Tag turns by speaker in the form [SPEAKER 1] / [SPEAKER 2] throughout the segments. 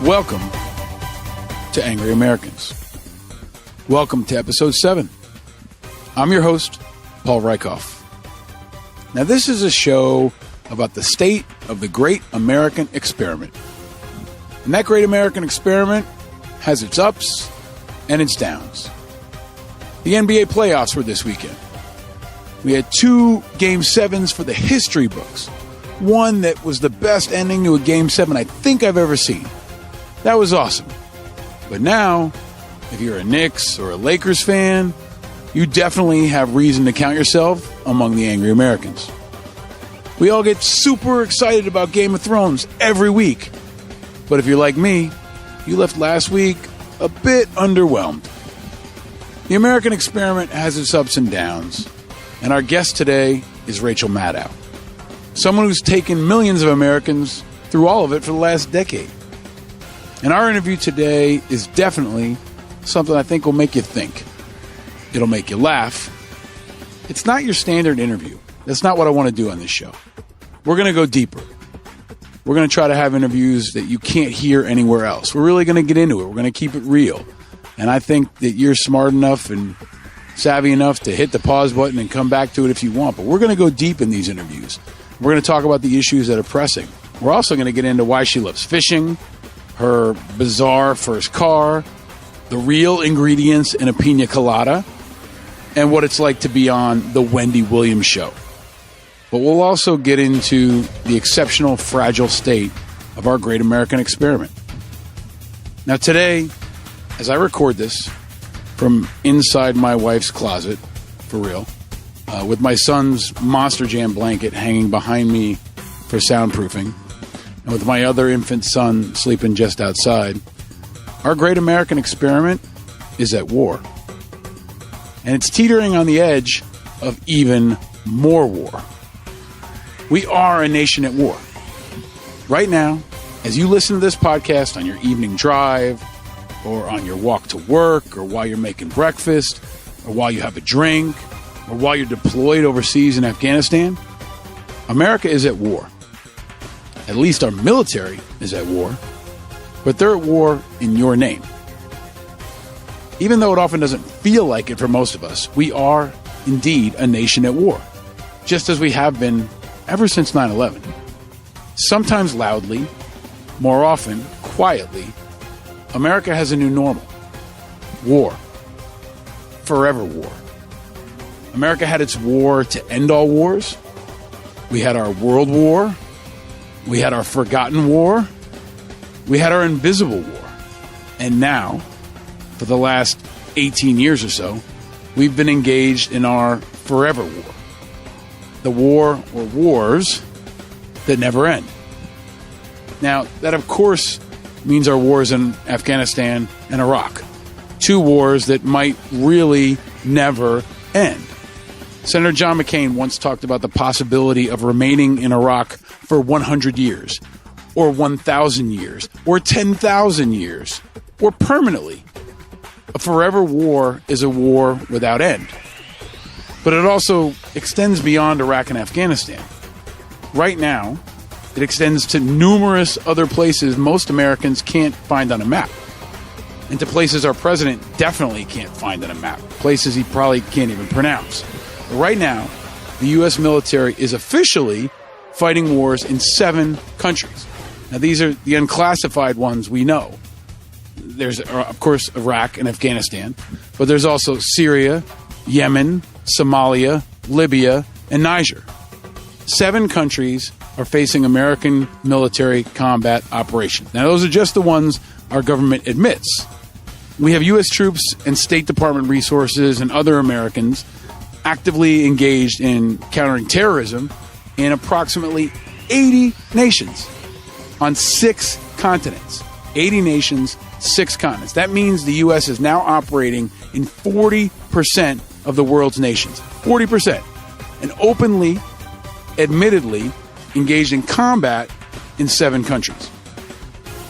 [SPEAKER 1] Welcome to Angry Americans. Welcome to episode 7. I'm your host, Paul Rieckhoff. Now, this is a show about the state of the great American experiment. And that great American experiment has its ups and its downs. The NBA playoffs were this weekend. We had 2 Game 7s for the history books. One that was the best ending to a Game 7 I think I've ever seen. That was awesome. But now, if you're a Knicks or a Lakers fan, you definitely have reason to count yourself among the angry Americans. We all get super excited about Game of Thrones every week. But if you're like me, you left last week a bit underwhelmed. The American experiment has its ups and downs, and our guest today is Rachel Maddow, someone who's taken millions of Americans through all of it for the last decade. And our interview today is definitely something I think will make you think. It'll make you laugh. It's not your standard interview. That's not what I want to do on this show. We're going to go deeper. We're going to try to have interviews that you can't hear anywhere else. We're really going to get into it. We're going to keep it real. And I think that you're smart enough and savvy enough to hit the pause button and come back to it if you want. But we're going to go deep in these interviews. We're going to talk about the issues that are pressing. We're also going to get into why she loves fishing, her bizarre first car, the real ingredients in a Pina Colada, and what it's like to be on the Wendy Williams show. But we'll also get into the exceptional fragile state of our great American experiment. Now today, as I record this from inside my wife's closet, for real, with my son's Monster Jam blanket hanging behind me for soundproofing, and with my other infant son sleeping just outside, our great American experiment is at war. And it's teetering on the edge of even more war. We are a nation at war. Right now, as you listen to this podcast on your evening drive, or on your walk to work, or while you're making breakfast, or while you have a drink, or while you're deployed overseas in Afghanistan, America is at war. At least our military is at war, but they're at war in your name. Even though it often doesn't feel like it for most of us, we are indeed a nation at war, just as we have been ever since 9/11. Sometimes loudly, more often quietly, America has a new normal. War. Forever war. America had its war to end all wars. We had our World War. We had our Forgotten War. We had our Invisible War. And now, for the last 18 years or so, we've been engaged in our Forever War. The war or wars that never end. Now, that of course means our wars in Afghanistan and Iraq. 2 wars that might really never end. Senator John McCain once talked about the possibility of remaining in Iraq for 100 years, or 1,000 years, or 10,000 years, or permanently. A forever war is a war without end. But it also extends beyond Iraq and Afghanistan. Right now, it extends to numerous other places most Americans can't find on a map. And to places our president definitely can't find on a map. Places he probably can't even pronounce. But right now, the U.S. military is officially fighting wars in 7 countries. Now, these are the unclassified ones we know. There's, of course, Iraq and Afghanistan, but there's also Syria, Yemen, Somalia, Libya, and Niger. 7 countries are facing American military combat operations. Now, those are just the ones our government admits. We have U.S. troops and State Department resources and other Americans actively engaged in countering terrorism in approximately 80 nations on 6 continents. 80 nations, 6 continents. That means the U.S. is now operating in 40% of the world's nations. 40%. And openly, admittedly, engaged in combat in 7 countries.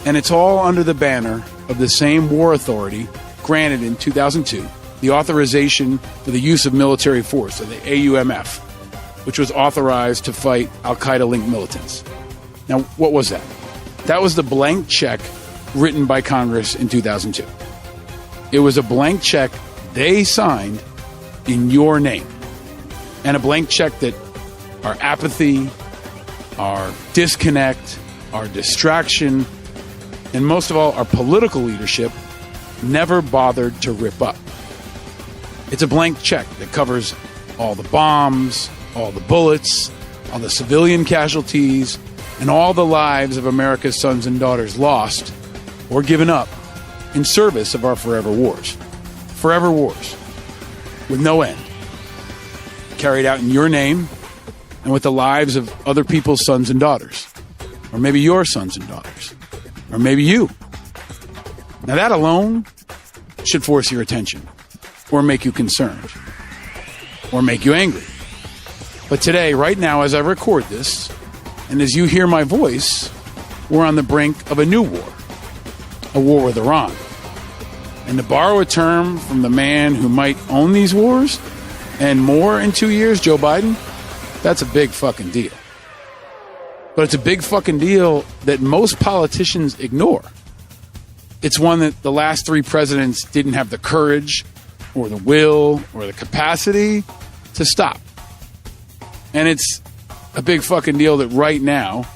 [SPEAKER 1] And it's all under the banner of the same war authority granted in 2002, the authorization for the use of military force, or the AUMF, which was authorized to fight al-Qaeda-linked militants. Now, what was that? That was the blank check written by Congress in 2002. It was a blank check they signed in your name. And a blank check that our apathy, our disconnect, our distraction, and most of all, our political leadership never bothered to rip up. It's a blank check that covers all the bombs, all the bullets, all the civilian casualties, and all the lives of America's sons and daughters lost or given up in service of our forever wars. Forever wars with no end, carried out in your name and with the lives of other people's sons and daughters, or maybe your sons and daughters, or maybe you. Now that alone should force your attention, or make you concerned, or make you angry. But today, right now, as I record this, and as you hear my voice, we're on the brink of a new war, a war with Iran. And to borrow a term from the man who might own these wars, and more in 2 years, Joe Biden, that's a big fucking deal. But it's a big fucking deal that most politicians ignore. It's one that the last three presidents didn't have the courage or the will or the capacity to stop. And it's a big fucking deal that right now,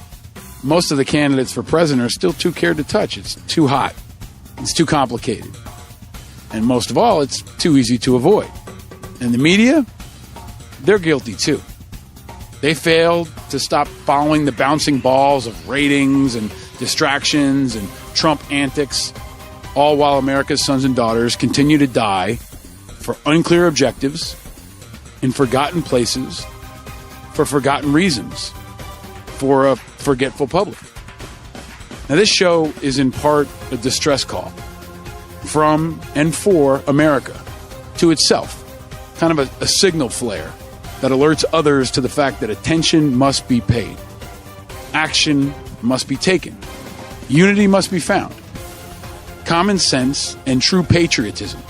[SPEAKER 1] most of the candidates for president are still too scared to touch. It's too hot. It's too complicated. And most of all, it's too easy to avoid. And the media, they're guilty too. They failed to stop following the bouncing balls of ratings and distractions and Trump antics, all while America's sons and daughters continue to die for unclear objectives, in forgotten places, for forgotten reasons, for a forgetful public. Now, this show is in part a distress call from and for America to itself, kind of a signal flare that alerts others to the fact that attention must be paid, action must be taken, unity must be found, common sense and true patriotism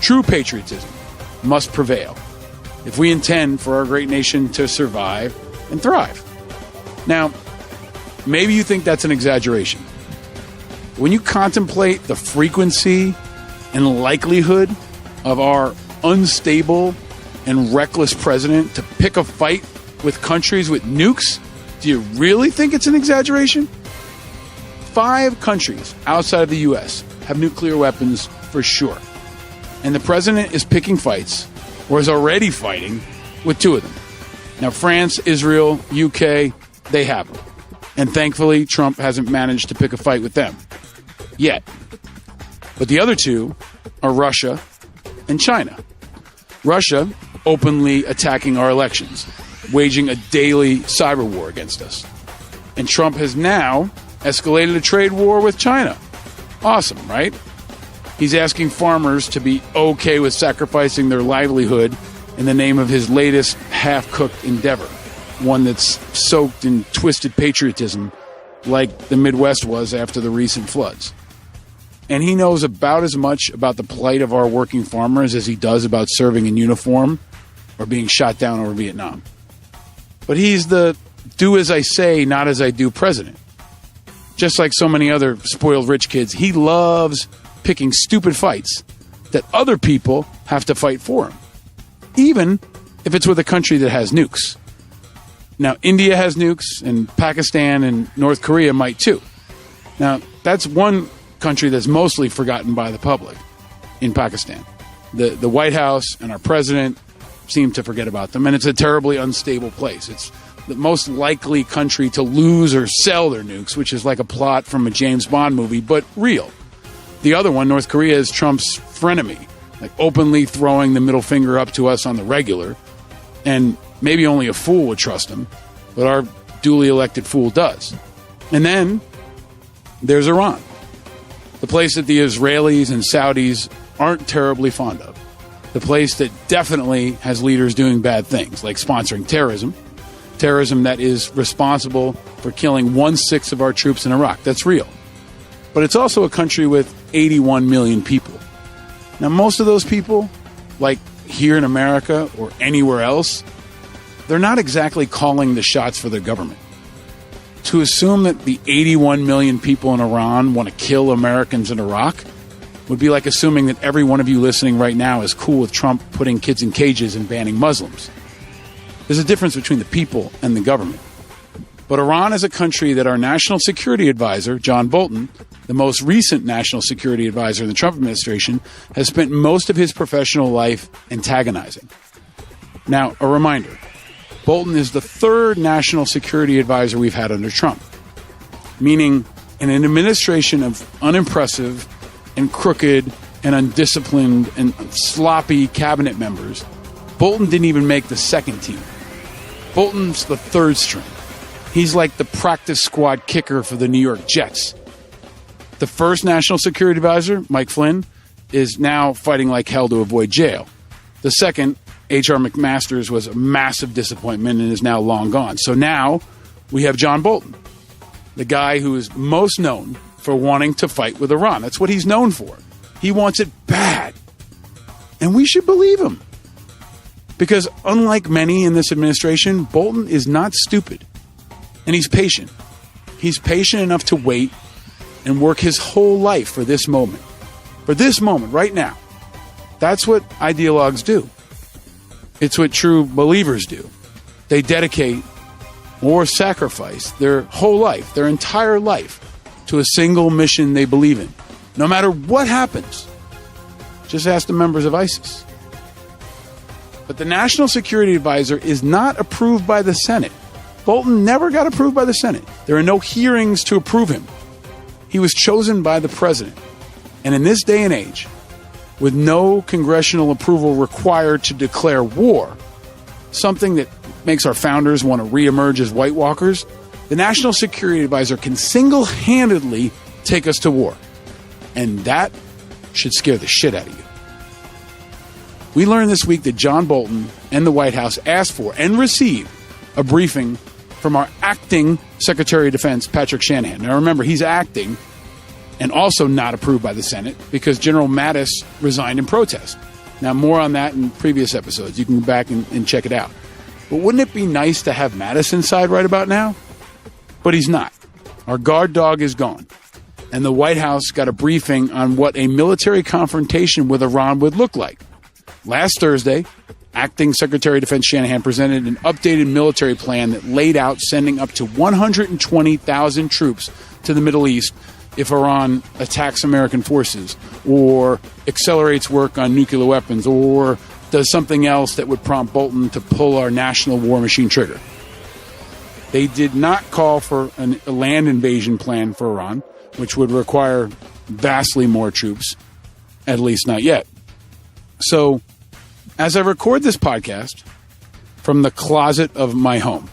[SPEAKER 1] must prevail if we intend for our great nation to survive and thrive. Now, maybe you think that's an exaggeration. When you contemplate the frequency and likelihood of our unstable and reckless president to pick a fight with countries with nukes, do you really think it's an exaggeration? 5 countries outside of the U.S. have nuclear weapons for sure. And the president is picking fights, or is already fighting, with 2 of them. Now, France, Israel, UK, they have them. And thankfully, Trump hasn't managed to pick a fight with them yet. But the other 2 are Russia and China. Russia openly attacking our elections, waging a daily cyber war against us. And Trump has now escalated a trade war with China. Awesome, right? He's asking farmers to be okay with sacrificing their livelihood in the name of his latest half-cooked endeavor, one that's soaked in twisted patriotism like the Midwest was after the recent floods. And he knows about as much about the plight of our working farmers as he does about serving in uniform or being shot down over Vietnam. But he's the do as I say, not as I do president. Just like so many other spoiled rich kids, he loves picking stupid fights that other people have to fight for him, even if it's with a country that has nukes. Now, India has nukes, and Pakistan and North Korea might too. Now, that's one country that's mostly forgotten by the public in Pakistan. The White House and our president seem to forget about them, and it's a terribly unstable place. It's the most likely country to lose or sell their nukes, which is like a plot from a James Bond movie, but real. The other one, North Korea, is Trump's frenemy, like openly throwing the middle finger up to us on the regular, and maybe only a fool would trust him, but our duly elected fool does. And then there's Iran, the place that the Israelis and Saudis aren't terribly fond of, the place that definitely has leaders doing bad things, like sponsoring terrorism that is responsible for killing 1/6 of our troops in Iraq. That's real. But it's also a country with 81 million people. Now, most of those people, like here in America or anywhere else, they're not exactly calling the shots for their government. to assume that the 81 million people in Iran want to kill Americans in Iraq would be like assuming that every one of you listening right now is cool with Trump putting kids in cages and banning Muslims. There's a difference between the people and the government. But Iran is a country that our national security advisor, John Bolton, the most recent national security advisor in the Trump administration, has spent most of his professional life antagonizing. Now, a reminder, Bolton is the third national security advisor we've had under Trump, meaning in an administration of unimpressive and crooked and undisciplined and sloppy cabinet members, Bolton didn't even make the second team. Bolton's the third string. He's like the practice squad kicker for the New York Jets. The first national security advisor, Mike Flynn, is now fighting like hell to avoid jail. The second, H.R. McMaster's, was a massive disappointment and is now long gone. So now we have John Bolton, the guy who is most known for wanting to fight with Iran. That's what he's known for. He wants it bad. And we should believe him. Because unlike many in this administration, Bolton is not stupid. And he's patient. He's patient enough to wait and work his whole life for this moment. For this moment, right now. That's what ideologues do. It's what true believers do. They dedicate or sacrifice their whole life, their entire life, to a single mission they believe in, no matter what happens. Just ask the members of ISIS. But the National Security Advisor is not approved by the Senate. Bolton never got approved by the Senate. There are no hearings to approve him. He was chosen by the president. And in this day and age, with no congressional approval required to declare war, something that makes our founders want to reemerge as White Walkers, the National Security Advisor can single-handedly take us to war. And that should scare the shit out of you. We learned this week that John Bolton and the White House asked for and received a briefing from our acting Secretary of Defense, Patrick Shanahan. Now remember, he's acting and also not approved by the Senate because General Mattis resigned in protest. Now, more on that in previous episodes. You can go back and check it out. But wouldn't it be nice to have Mattis inside right about now? But he's not. Our guard dog is gone. And the White House got a briefing on what a military confrontation with Iran would look like. Last Thursday, Acting Secretary of Defense Shanahan presented an updated military plan that laid out sending up to 120,000 troops to the Middle East if Iran attacks American forces or accelerates work on nuclear weapons or does something else that would prompt Bolton to pull our national war machine trigger. They did not call for a land invasion plan for Iran, which would require vastly more troops, at least not yet. So, as I record this podcast from the closet of my home,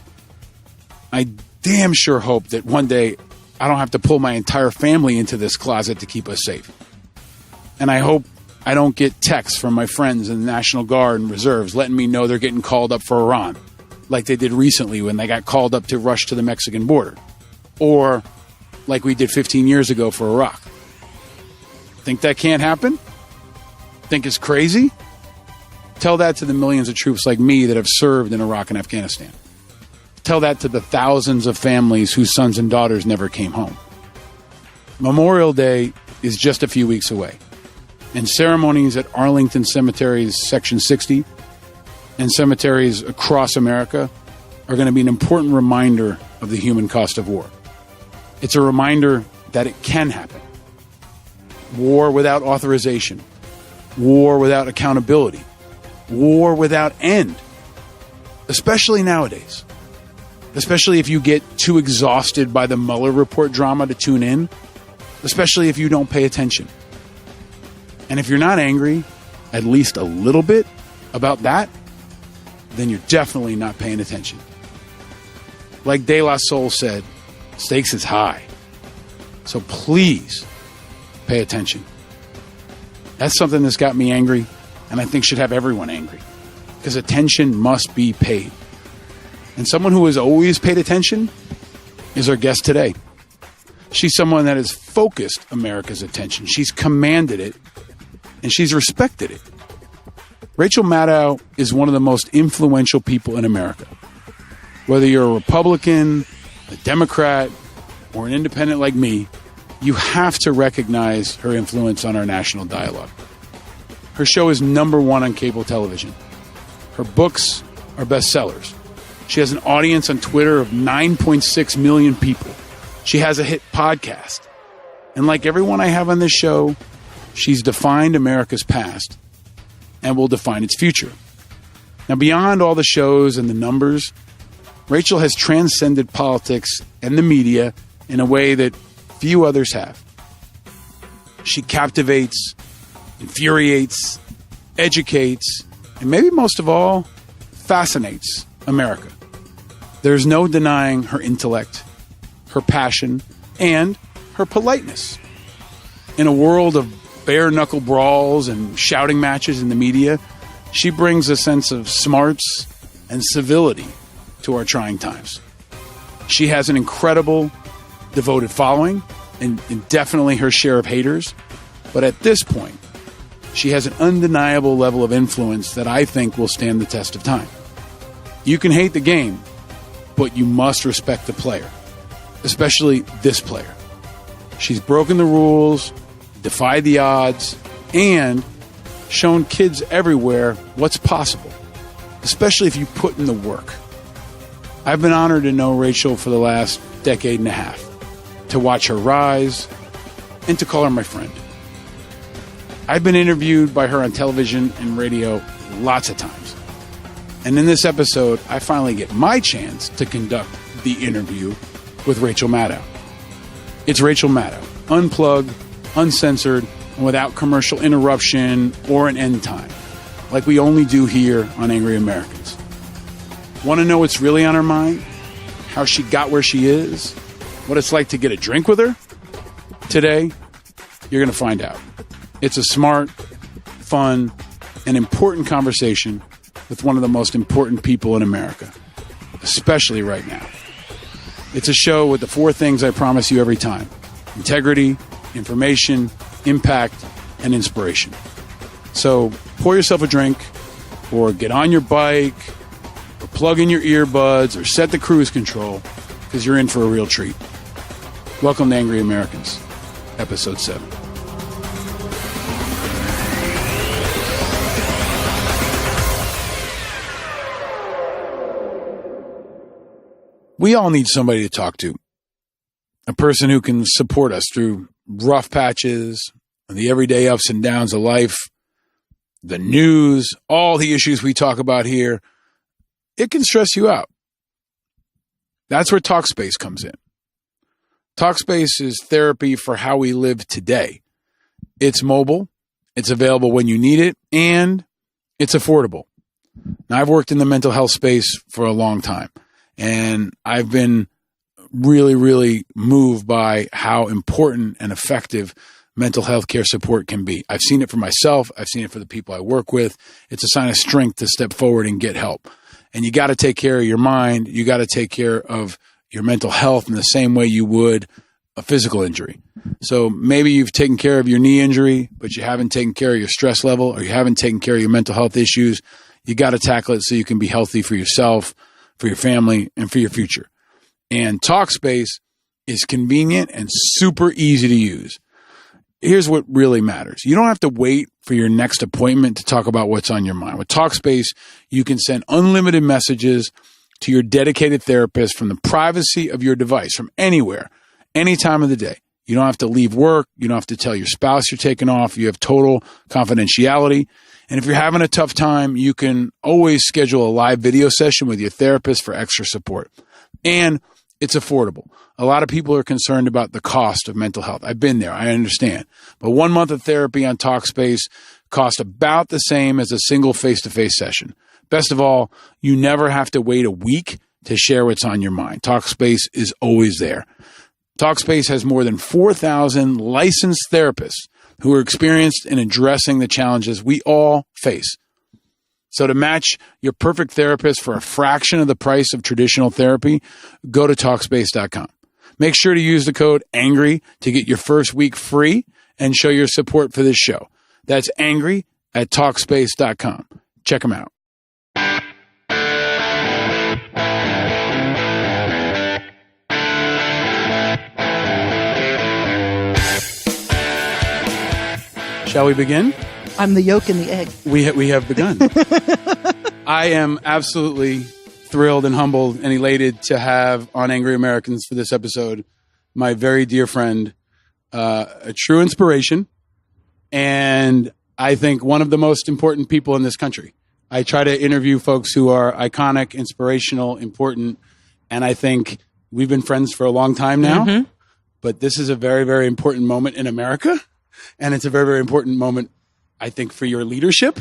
[SPEAKER 1] I damn sure hope that one day I don't have to pull my entire family into this closet to keep us safe. And I hope I don't get texts from my friends in the National Guard and reserves letting me know they're getting called up for Iran, like they did recently when they got called up to rush to the Mexican border, or like we did 15 years ago for Iraq. Think that can't happen? Think it's crazy? Tell that to the millions of troops like me that have served in Iraq and Afghanistan. Tell that to the thousands of families whose sons and daughters never came home. Memorial Day is just a few weeks away, and ceremonies at Arlington Cemetery's Section 60 and cemeteries across America are going to be an important reminder of the human cost of war. It's a reminder that it can happen. War without authorization. War without accountability. War without end. Especially nowadays. Especially if you get too exhausted by the Mueller report drama to tune in. Especially if you don't pay attention. And if you're not angry, at least a little bit, about that, then you're definitely not paying attention. Like De La Soul said, stakes is high. So please pay attention. That's something that's got me angry, and I think should have everyone angry. Because attention must be paid. And someone who has always paid attention is our guest today. She's someone that has focused America's attention. She's commanded it, and she's respected it. Rachel Maddow is one of the most influential people in America. Whether you're a Republican, a Democrat, or an independent like me, you have to recognize her influence on our national dialogue. Her show is #1 on cable television. Her books are bestsellers. She has an audience on Twitter of 9.6 million people. She has a hit podcast. And like everyone I have on this show, she's defined America's past and will define its future. Now, beyond all the shows and the numbers, Rachel has transcended politics and the media in a way that few others have. She captivates, infuriates, educates, and maybe most of all, fascinates America. There's no denying her intellect, her passion, and her politeness. In a world of bare-knuckle brawls and shouting matches in the media, she brings a sense of smarts and civility to our trying times. She has an incredible, devoted following and definitely her share of haters. But at this point, she has an undeniable level of influence that I think will stand the test of time. You can hate the game, but you must respect the player, especially this player. She's broken the rules, defied the odds, and shown kids everywhere what's possible, especially if you put in the work. I've been honored to know Rachel for the last decade and a half, to watch her rise, and to call her my friend. I've been interviewed by her on television and radio lots of times. And in this episode, I finally get my chance to conduct the interview with Rachel Maddow. It's Rachel Maddow, unplugged, uncensored, and without commercial interruption or an end time, like we only do here on Angry Americans. Want to know what's really on her mind? How she got where she is? What it's like to get a drink with her? Today, you're going to find out. It's a smart, fun, and important conversation with one of the most important people in America, especially right now. It's a show with the 4 things I promise you every time: integrity, information, impact, and inspiration. So pour yourself a drink, or get on your bike, or plug in your earbuds, or set the cruise control, because you're in for a real treat. Welcome to Angry Americans, Episode 7. We all need somebody to talk to. A person who can support us through rough patches, the everyday ups and downs of life, the news, all the issues we talk about here. It can stress you out. That's where Talkspace comes in. Talkspace is therapy for how we live today. It's mobile, it's available when you need it, and it's affordable. Now, I've worked in the mental health space for a long time, and I've been really, really moved by how important and effective mental health care support can be. I've seen it for myself. I've seen it for the people I work with. It's a sign of strength to step forward and get help. And you got to take care of your mind. You got to take care of your mental health in the same way you would a physical injury. So maybe you've taken care of your knee injury, but you haven't taken care of your stress level, or you haven't taken care of your mental health issues. You got to tackle it so you can be healthy for yourself, for your family, and for your future. And Talkspace is convenient and super easy to use. Here's what really matters. You don't have to wait for your next appointment to talk about what's on your mind. With Talkspace, you can send unlimited messages to your dedicated therapist from the privacy of your device, from anywhere, any time of the day. You don't have to leave work. You don't have to tell your spouse you're taking off. You have total confidentiality. And if you're having a tough time, you can always schedule a live video session with your therapist for extra support. And it's affordable. A lot of people are concerned about the cost of mental health. I've been there. I understand. But 1 month of therapy on Talkspace costs about the same as a single face-to-face session. Best of all, you never have to wait a week to share what's on your mind. Talkspace is always there. Talkspace has more than 4,000 licensed therapists who are experienced in addressing the challenges we all face. So to match your perfect therapist for a fraction of the price of traditional therapy, go to Talkspace.com. Make sure to use the code ANGRY to get your first week free and show your support for this show. That's ANGRY at Talkspace.com. Check them out. Shall we begin?
[SPEAKER 2] I'm the yolk and the egg.
[SPEAKER 1] We have begun. I am absolutely thrilled and humbled and elated to have on Angry Americans for this episode my very dear friend, a true inspiration, and I think one of the most important people in this country. I try to interview folks who are iconic, inspirational, important, and I think we've been friends for a long time now, but this is a very, very important moment in America, and it's a very, very important moment, I think, for your leadership.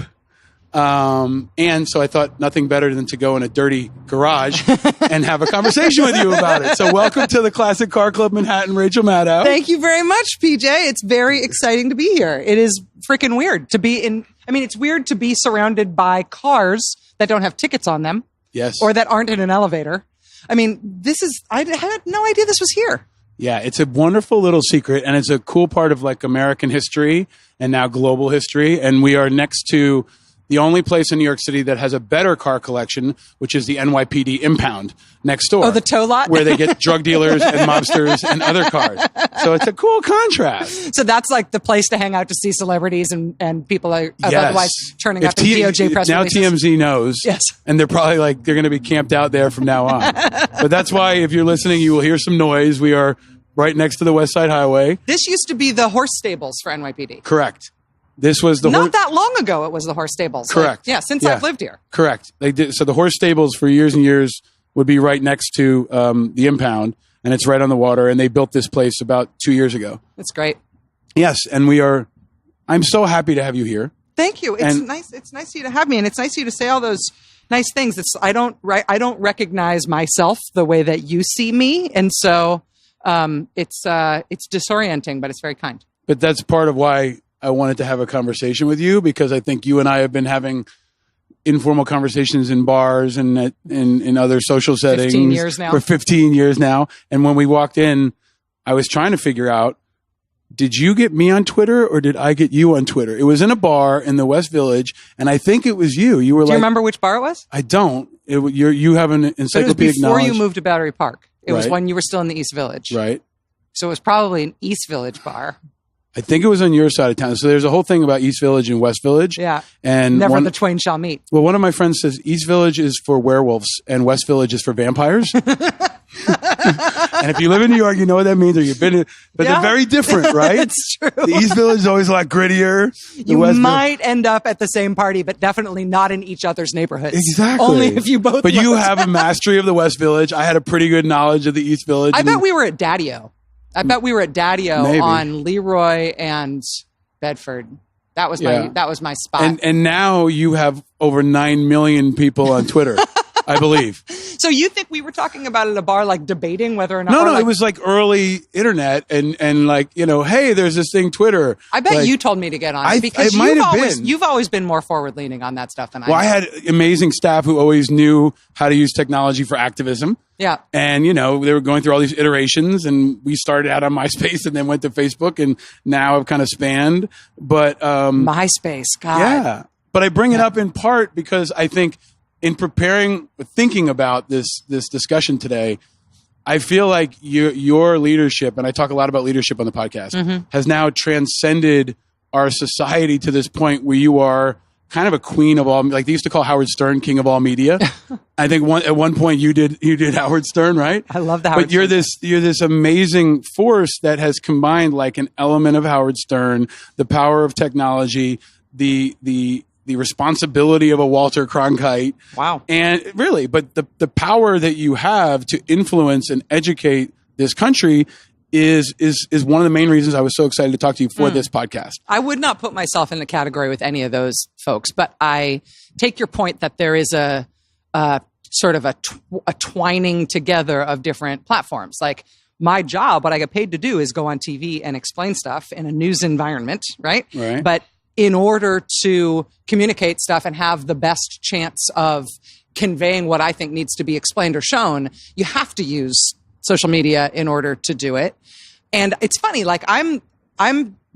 [SPEAKER 1] And so I thought nothing better than to go in a dirty garage and have a conversation with you about it. So welcome to the Classic Car Club Manhattan, Rachel Maddow.
[SPEAKER 2] Thank you very much, PJ. It's very exciting to be here. It is freaking weird to be in. I mean, it's weird to be surrounded by cars that don't have tickets on them.
[SPEAKER 1] Yes.
[SPEAKER 2] Or that aren't in an elevator. I mean, I had no idea this was here.
[SPEAKER 1] Yeah, it's a wonderful little secret, and it's a cool part of like American history and now global history. And we are next to the only place in New York City that has a better car collection, which is the NYPD impound next door.
[SPEAKER 2] Oh, the tow lot?
[SPEAKER 1] Where they get drug dealers and mobsters and other cars. So it's a cool contrast.
[SPEAKER 2] So that's like the place to hang out to see celebrities and people are otherwise turning up in DOJ press
[SPEAKER 1] now
[SPEAKER 2] releases.
[SPEAKER 1] TMZ knows.
[SPEAKER 2] Yes.
[SPEAKER 1] And they're probably like, they're going to be camped out there from now on. But that's why if you're listening, you will hear some noise. We are right next to the West Side Highway.
[SPEAKER 2] This used to be the horse stables for NYPD.
[SPEAKER 1] Correct. This was the
[SPEAKER 2] not that long ago. It was the horse stables.
[SPEAKER 1] Correct.
[SPEAKER 2] Like, since I've lived here.
[SPEAKER 1] Correct. They did. So the horse stables for years and years would be right next to the impound, and it's right on the water. And they built this place about 2 years ago.
[SPEAKER 2] That's great.
[SPEAKER 1] Yes, and I'm so happy to have you here.
[SPEAKER 2] Thank you. It's nice. It's nice of you to have me, and it's nice of you to say all those nice things. I don't recognize myself the way that you see me, and so it's disorienting, but it's very kind.
[SPEAKER 1] But that's part of why I wanted to have a conversation with you, because I think you and I have been having informal conversations in bars and in other social settings
[SPEAKER 2] 15 years now.
[SPEAKER 1] For 15 years now. And when we walked in, I was trying to figure out, did you get me on Twitter or did I get you on Twitter? It was in a bar in the West Village, and I think it was you. You were
[SPEAKER 2] Do you remember which bar it was?
[SPEAKER 1] I don't. You have an encyclopedic
[SPEAKER 2] before
[SPEAKER 1] knowledge.
[SPEAKER 2] you moved to Battery Park. It was
[SPEAKER 1] Right.
[SPEAKER 2] when you were still in the East Village.
[SPEAKER 1] Right.
[SPEAKER 2] So it was probably an East Village bar.
[SPEAKER 1] I think it was on your side of town. So there's a whole thing about East Village and West Village.
[SPEAKER 2] Yeah.
[SPEAKER 1] And
[SPEAKER 2] Never the twain shall meet.
[SPEAKER 1] Well, one of my friends says East Village is for werewolves and West Village is for vampires. And if you live in New York, you know what that means, or you've been in, but they're very different, right?
[SPEAKER 2] It's true.
[SPEAKER 1] The East Village is always a lot grittier.
[SPEAKER 2] You might end up at the same party, but definitely not in each other's neighborhoods.
[SPEAKER 1] Exactly.
[SPEAKER 2] Only if you both.
[SPEAKER 1] But you have a mastery of the West Village. I had a pretty good knowledge of the East Village.
[SPEAKER 2] I bet we were at Daddy-O.
[SPEAKER 1] Maybe.
[SPEAKER 2] On Leroy and Bedford. That was my spot.
[SPEAKER 1] And now you have over 9 million people on Twitter, I believe.
[SPEAKER 2] So you think we were talking about at a bar, like debating whether or not?
[SPEAKER 1] No, it was like early internet and like, hey, there's this thing, Twitter.
[SPEAKER 2] I bet
[SPEAKER 1] like,
[SPEAKER 2] you told me to get on it because you've always been more forward leaning on that stuff than I am.
[SPEAKER 1] Well, I had amazing staff who always knew how to use technology for activism.
[SPEAKER 2] Yeah.
[SPEAKER 1] And, they were going through all these iterations, and we started out on MySpace and then went to Facebook, and now I've kind of spanned. But
[SPEAKER 2] MySpace, God.
[SPEAKER 1] Yeah. But I bring it up in part because I think in thinking about this discussion today, I feel like your leadership, and I talk a lot about leadership on the podcast, has now transcended our society to this point where you are kind of a queen of all, like they used to call Howard Stern king of all media. I think at one point you did Howard Stern, right?
[SPEAKER 2] I love the Howard
[SPEAKER 1] But you're this amazing force that has combined like an element of Howard Stern, the power of technology, the responsibility of a Walter Cronkite.
[SPEAKER 2] Wow.
[SPEAKER 1] And really, but the power that you have to influence and educate this country is one of the main reasons I was so excited to talk to you for this podcast.
[SPEAKER 2] I would not put myself in the category with any of those folks, but I take your point that there is a sort of a twining together of different platforms. Like my job, what I get paid to do is go on TV and explain stuff in a news environment, right?
[SPEAKER 1] Right.
[SPEAKER 2] But in order to communicate stuff and have the best chance of conveying what I think needs to be explained or shown, you have to use social media in order to do it. And it's funny, like I'm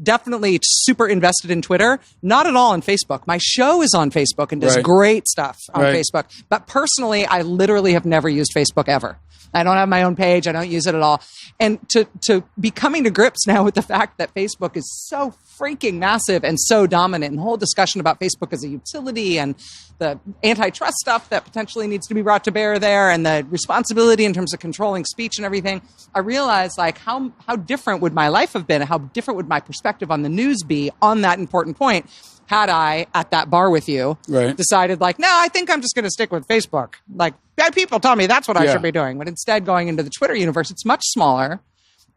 [SPEAKER 2] definitely super invested in Twitter, not at all on Facebook. My show is on Facebook and does great stuff on Facebook. But personally, I literally have never used Facebook ever. I don't have my own page. I don't use it at all. And to be coming to grips now with the fact that Facebook is so freaking massive and so dominant, and the whole discussion about Facebook as a utility and the antitrust stuff that potentially needs to be brought to bear there, and the responsibility in terms of controlling speech and everything, I realized like how different would my life have been, how different would my perspective on the news be on that important point had I, at that bar with you, decided like, no, I think I'm just going to stick with Facebook. Like, people tell me that's what I should be doing. But instead going into the Twitter universe, it's much smaller,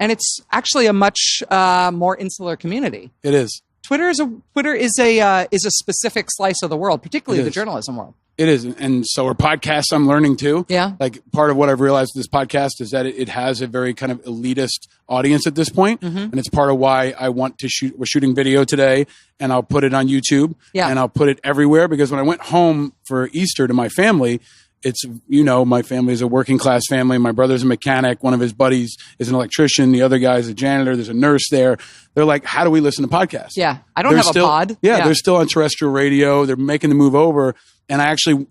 [SPEAKER 2] and it's actually a much more insular community.
[SPEAKER 1] It is.
[SPEAKER 2] Twitter is a specific slice of the world, particularly the journalism world.
[SPEAKER 1] It is. And so are podcasts, I'm learning too. Yeah. Like part of what I've realized with this podcast is that it has a very kind of elitist audience at this point. Mm-hmm. And it's part of why I want to we're shooting video today, and I'll put it on YouTube and I'll put it everywhere, because when I went home for Easter to my family, it's, my family is a working class family. My brother's a mechanic. One of his buddies is an electrician. The other guy's a janitor. There's a nurse there. They're like, how do we listen to podcasts?
[SPEAKER 2] Yeah. I don't have a pod.
[SPEAKER 1] Yeah. They're still on terrestrial radio. They're making the move over. And I actually,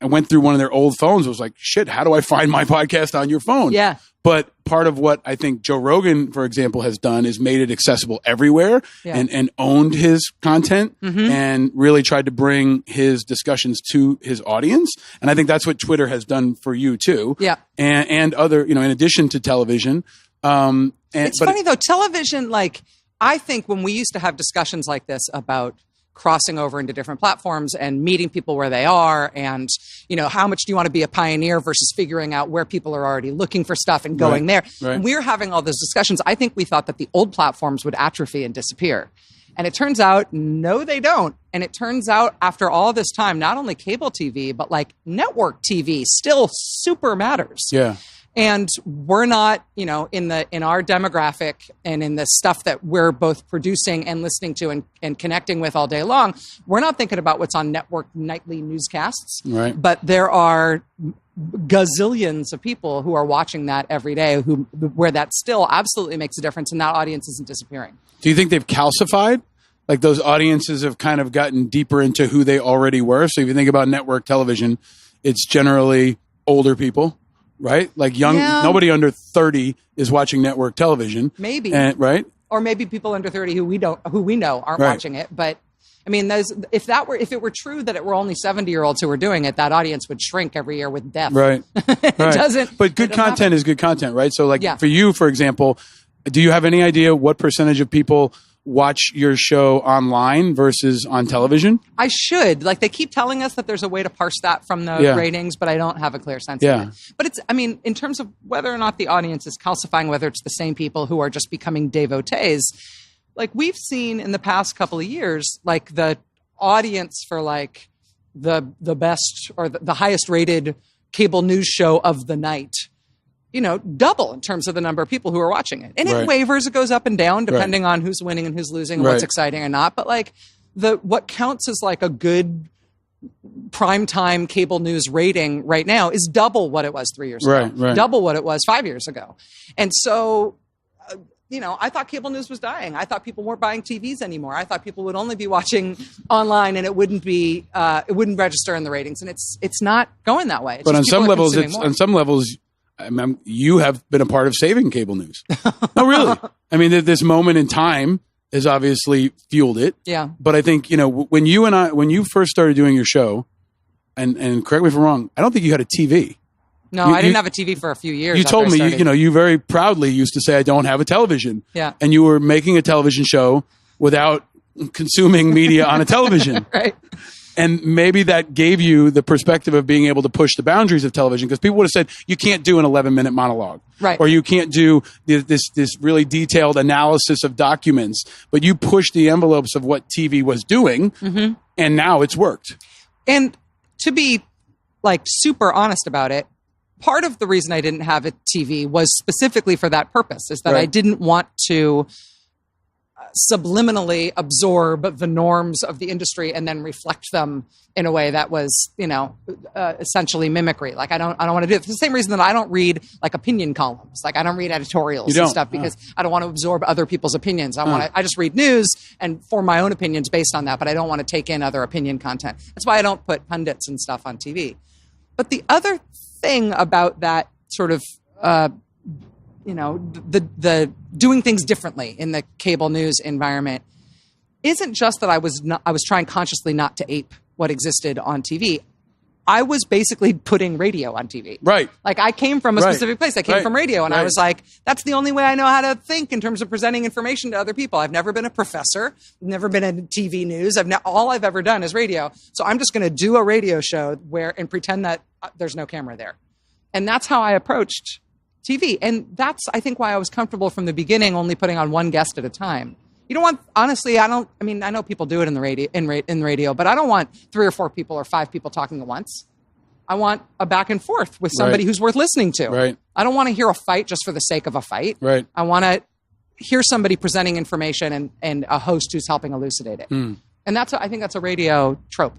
[SPEAKER 1] I went through one of their old phones. I was like, shit, how do I find my podcast on your phone?
[SPEAKER 2] Yeah.
[SPEAKER 1] But part of what I think Joe Rogan, for example, has done is made it accessible everywhere and owned his content and really tried to bring his discussions to his audience. And I think that's what Twitter has done for you too. Yeah. And other, in addition to television.
[SPEAKER 2] It's funny though, television, like I think when we used to have discussions like this about crossing over into different platforms and meeting people where they are, and how much do you want to be a pioneer versus figuring out where people are already looking for stuff and going there. When we were having all those discussions, I think we thought that the old platforms would atrophy and disappear, and it turns out no, they don't. And it turns out after all this time, not only cable TV but like network TV still super matters. Yeah. And we're not, in our demographic and in the stuff that we're both producing and listening to and connecting with all day long, we're not thinking about what's on network nightly newscasts. Right. But there are gazillions of people who are watching that every day where that still absolutely makes a difference, and that audience isn't disappearing.
[SPEAKER 1] Do you think they've calcified? Like those audiences have kind of gotten deeper into who they already were? So if you think about network television, it's generally older people. Right? Like nobody under 30 is watching network television.
[SPEAKER 2] Maybe.
[SPEAKER 1] Right?
[SPEAKER 2] Or maybe people under 30 who we know aren't watching it. But I mean, if it were true that it were only 70-year-olds who were doing it, that audience would shrink every year with death. Right. It doesn't.
[SPEAKER 1] But good content is good content, right? So like for you, for example, do you have any idea what percentage of people watch your show online versus on television?
[SPEAKER 2] I should. Like they keep telling us that there's a way to parse that from the ratings, but I don't have a clear sense of it. But in terms of whether or not the audience is calcifying, whether it's the same people who are just becoming devotees, like we've seen in the past couple of years, like the audience for like the best or the highest rated cable news show of the night, double in terms of the number of people who are watching it. And it wavers, it goes up and down depending on who's winning and who's losing and what's exciting or not. But like what counts as like a good primetime cable news rating right now is double what it was 3 years ago. Double what it was 5 years ago. And so, I thought cable news was dying. I thought people weren't buying TVs anymore. I thought people would only be watching online, and it wouldn't register in the ratings. And it's not going that way. It's
[SPEAKER 1] but on some levels, you have been a part of saving cable news. No, really. I mean, this moment in time has obviously fueled it. Yeah. But I think, when you first started doing your show, and correct me if I'm wrong, I don't think you had a TV.
[SPEAKER 2] No, I didn't have a TV for a few years.
[SPEAKER 1] You told me, you very proudly used to say, I don't have a television. Yeah. And you were making a television show without consuming media on a television. Right. And maybe that gave you the perspective of being able to push the boundaries of television, because people would have said, you can't do an 11-minute monologue. Right. Or you can't do this really detailed analysis of documents. But you pushed the envelopes of what TV was doing, and now it's worked.
[SPEAKER 2] And to be like super honest about it, part of the reason I didn't have a TV was specifically for that purpose, is that I didn't want to subliminally absorb the norms of the industry and then reflect them in a way that was, essentially mimicry. Like I don't want to do it for the same reason that I don't read like opinion columns. Like I don't read editorials and stuff because I don't want to absorb other people's opinions. I just read news and form my own opinions based on that, but I don't want to take in other opinion content. That's why I don't put pundits and stuff on TV. But the other thing about that sort of the doing things differently in the cable news environment isn't just that I was trying consciously not to ape what existed on TV. I was basically putting radio on TV.
[SPEAKER 1] Right.
[SPEAKER 2] Like I came from a specific place. I came from radio, and I was like, that's the only way I know how to think in terms of presenting information to other people. I've never been a professor, never been in TV news. All I've ever done is radio. So I'm just going to do a radio show and pretend that there's no camera there. And that's how I approached TV. And that's, I think, why I was comfortable from the beginning, only putting on one guest at a time. You don't want, honestly, I know people do it in the radio, but I don't want 3 or 4 people or 5 people talking at once. I want a back and forth with somebody who's worth listening to.
[SPEAKER 1] Right.
[SPEAKER 2] I don't want to hear a fight just for the sake of a fight.
[SPEAKER 1] Right.
[SPEAKER 2] I want to hear somebody presenting information and a host who's helping elucidate it. And I think that's a radio trope.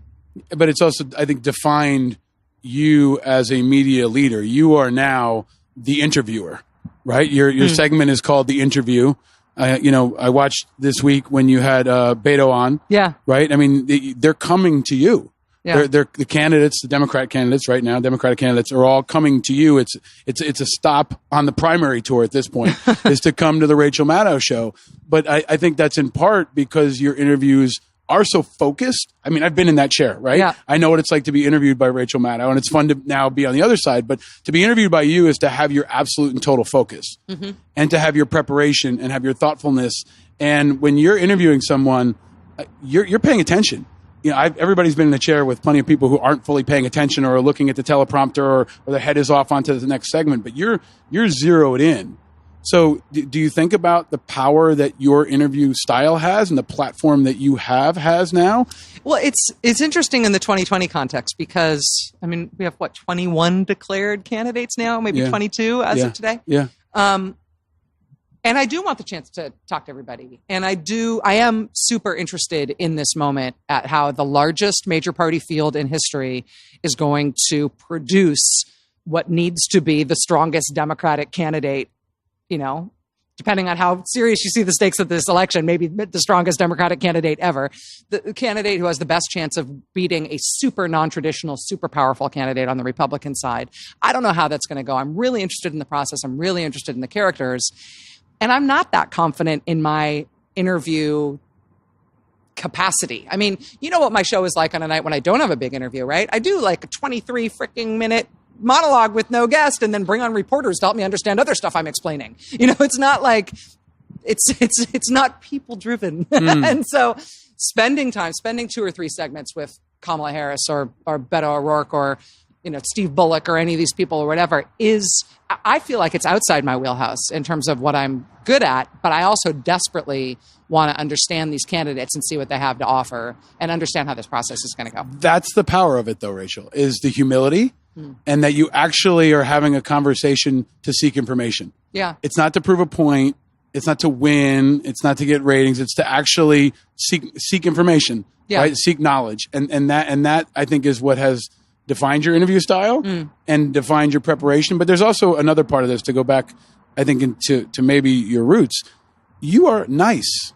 [SPEAKER 1] But it's also, I think, defined you as a media leader. You are now the interviewer, right? Your segment is called The Interview. I watched this week when you had Maddow on. Yeah. Right? I mean, they're coming to you. Yeah. They're the candidates, the Democratic candidates right now, Democratic candidates are all coming to you. It's a stop on the primary tour at this point, is to come to the Rachel Maddow show. But I think that's in part because your interviews are so focused. I mean, I've been in that chair, right? Yeah. I know what it's like to be interviewed by Rachel Maddow, and it's fun to now be on the other side. But to be interviewed by you is to have your absolute and total focus, and to have your preparation and have your thoughtfulness. And when you're interviewing someone, you're paying attention. Everybody's been in the chair with plenty of people who aren't fully paying attention or are looking at the teleprompter or their head is off onto the next segment. But you're zeroed in. So do you think about the power that your interview style has and the platform that you has now?
[SPEAKER 2] Well, it's interesting in the 2020 context because, I mean, we have, 21 declared candidates now, maybe 22 as of today?
[SPEAKER 1] Yeah.
[SPEAKER 2] And I do want the chance to talk to everybody. And I am super interested in this moment at how the largest major party field in history is going to produce what needs to be the strongest Democratic candidate, depending on how serious you see the stakes of this election, maybe the strongest Democratic candidate ever, the candidate who has the best chance of beating a super non-traditional, super powerful candidate on the Republican side. I don't know how that's going to go. I'm really interested in the process. I'm really interested in the characters. And I'm not that confident in my interview capacity. I mean, you know what my show is like on a night when I don't have a big interview, right? I do like a 23 freaking minute monologue with no guest and then bring on reporters to help me understand other stuff I'm explaining. It's not like it's not people driven. And so spending 2 or 3 segments with Kamala Harris or Beto O'Rourke or Steve Bullock or any of these people or whatever I feel like it's outside my wheelhouse in terms of what I'm good at, but I also desperately want to understand these candidates and see what they have to offer and understand how this process is going to go.
[SPEAKER 1] That's the power of it though, Rachel, is the humility and that you actually are having a conversation to seek information. Yeah. It's not to prove a point. It's not to win. It's not to get ratings. It's to actually seek information, right? Seek knowledge. And that I think is what has defined your interview style and defined your preparation. But there's also another part of this to go back, I think, into maybe your roots. You are nice.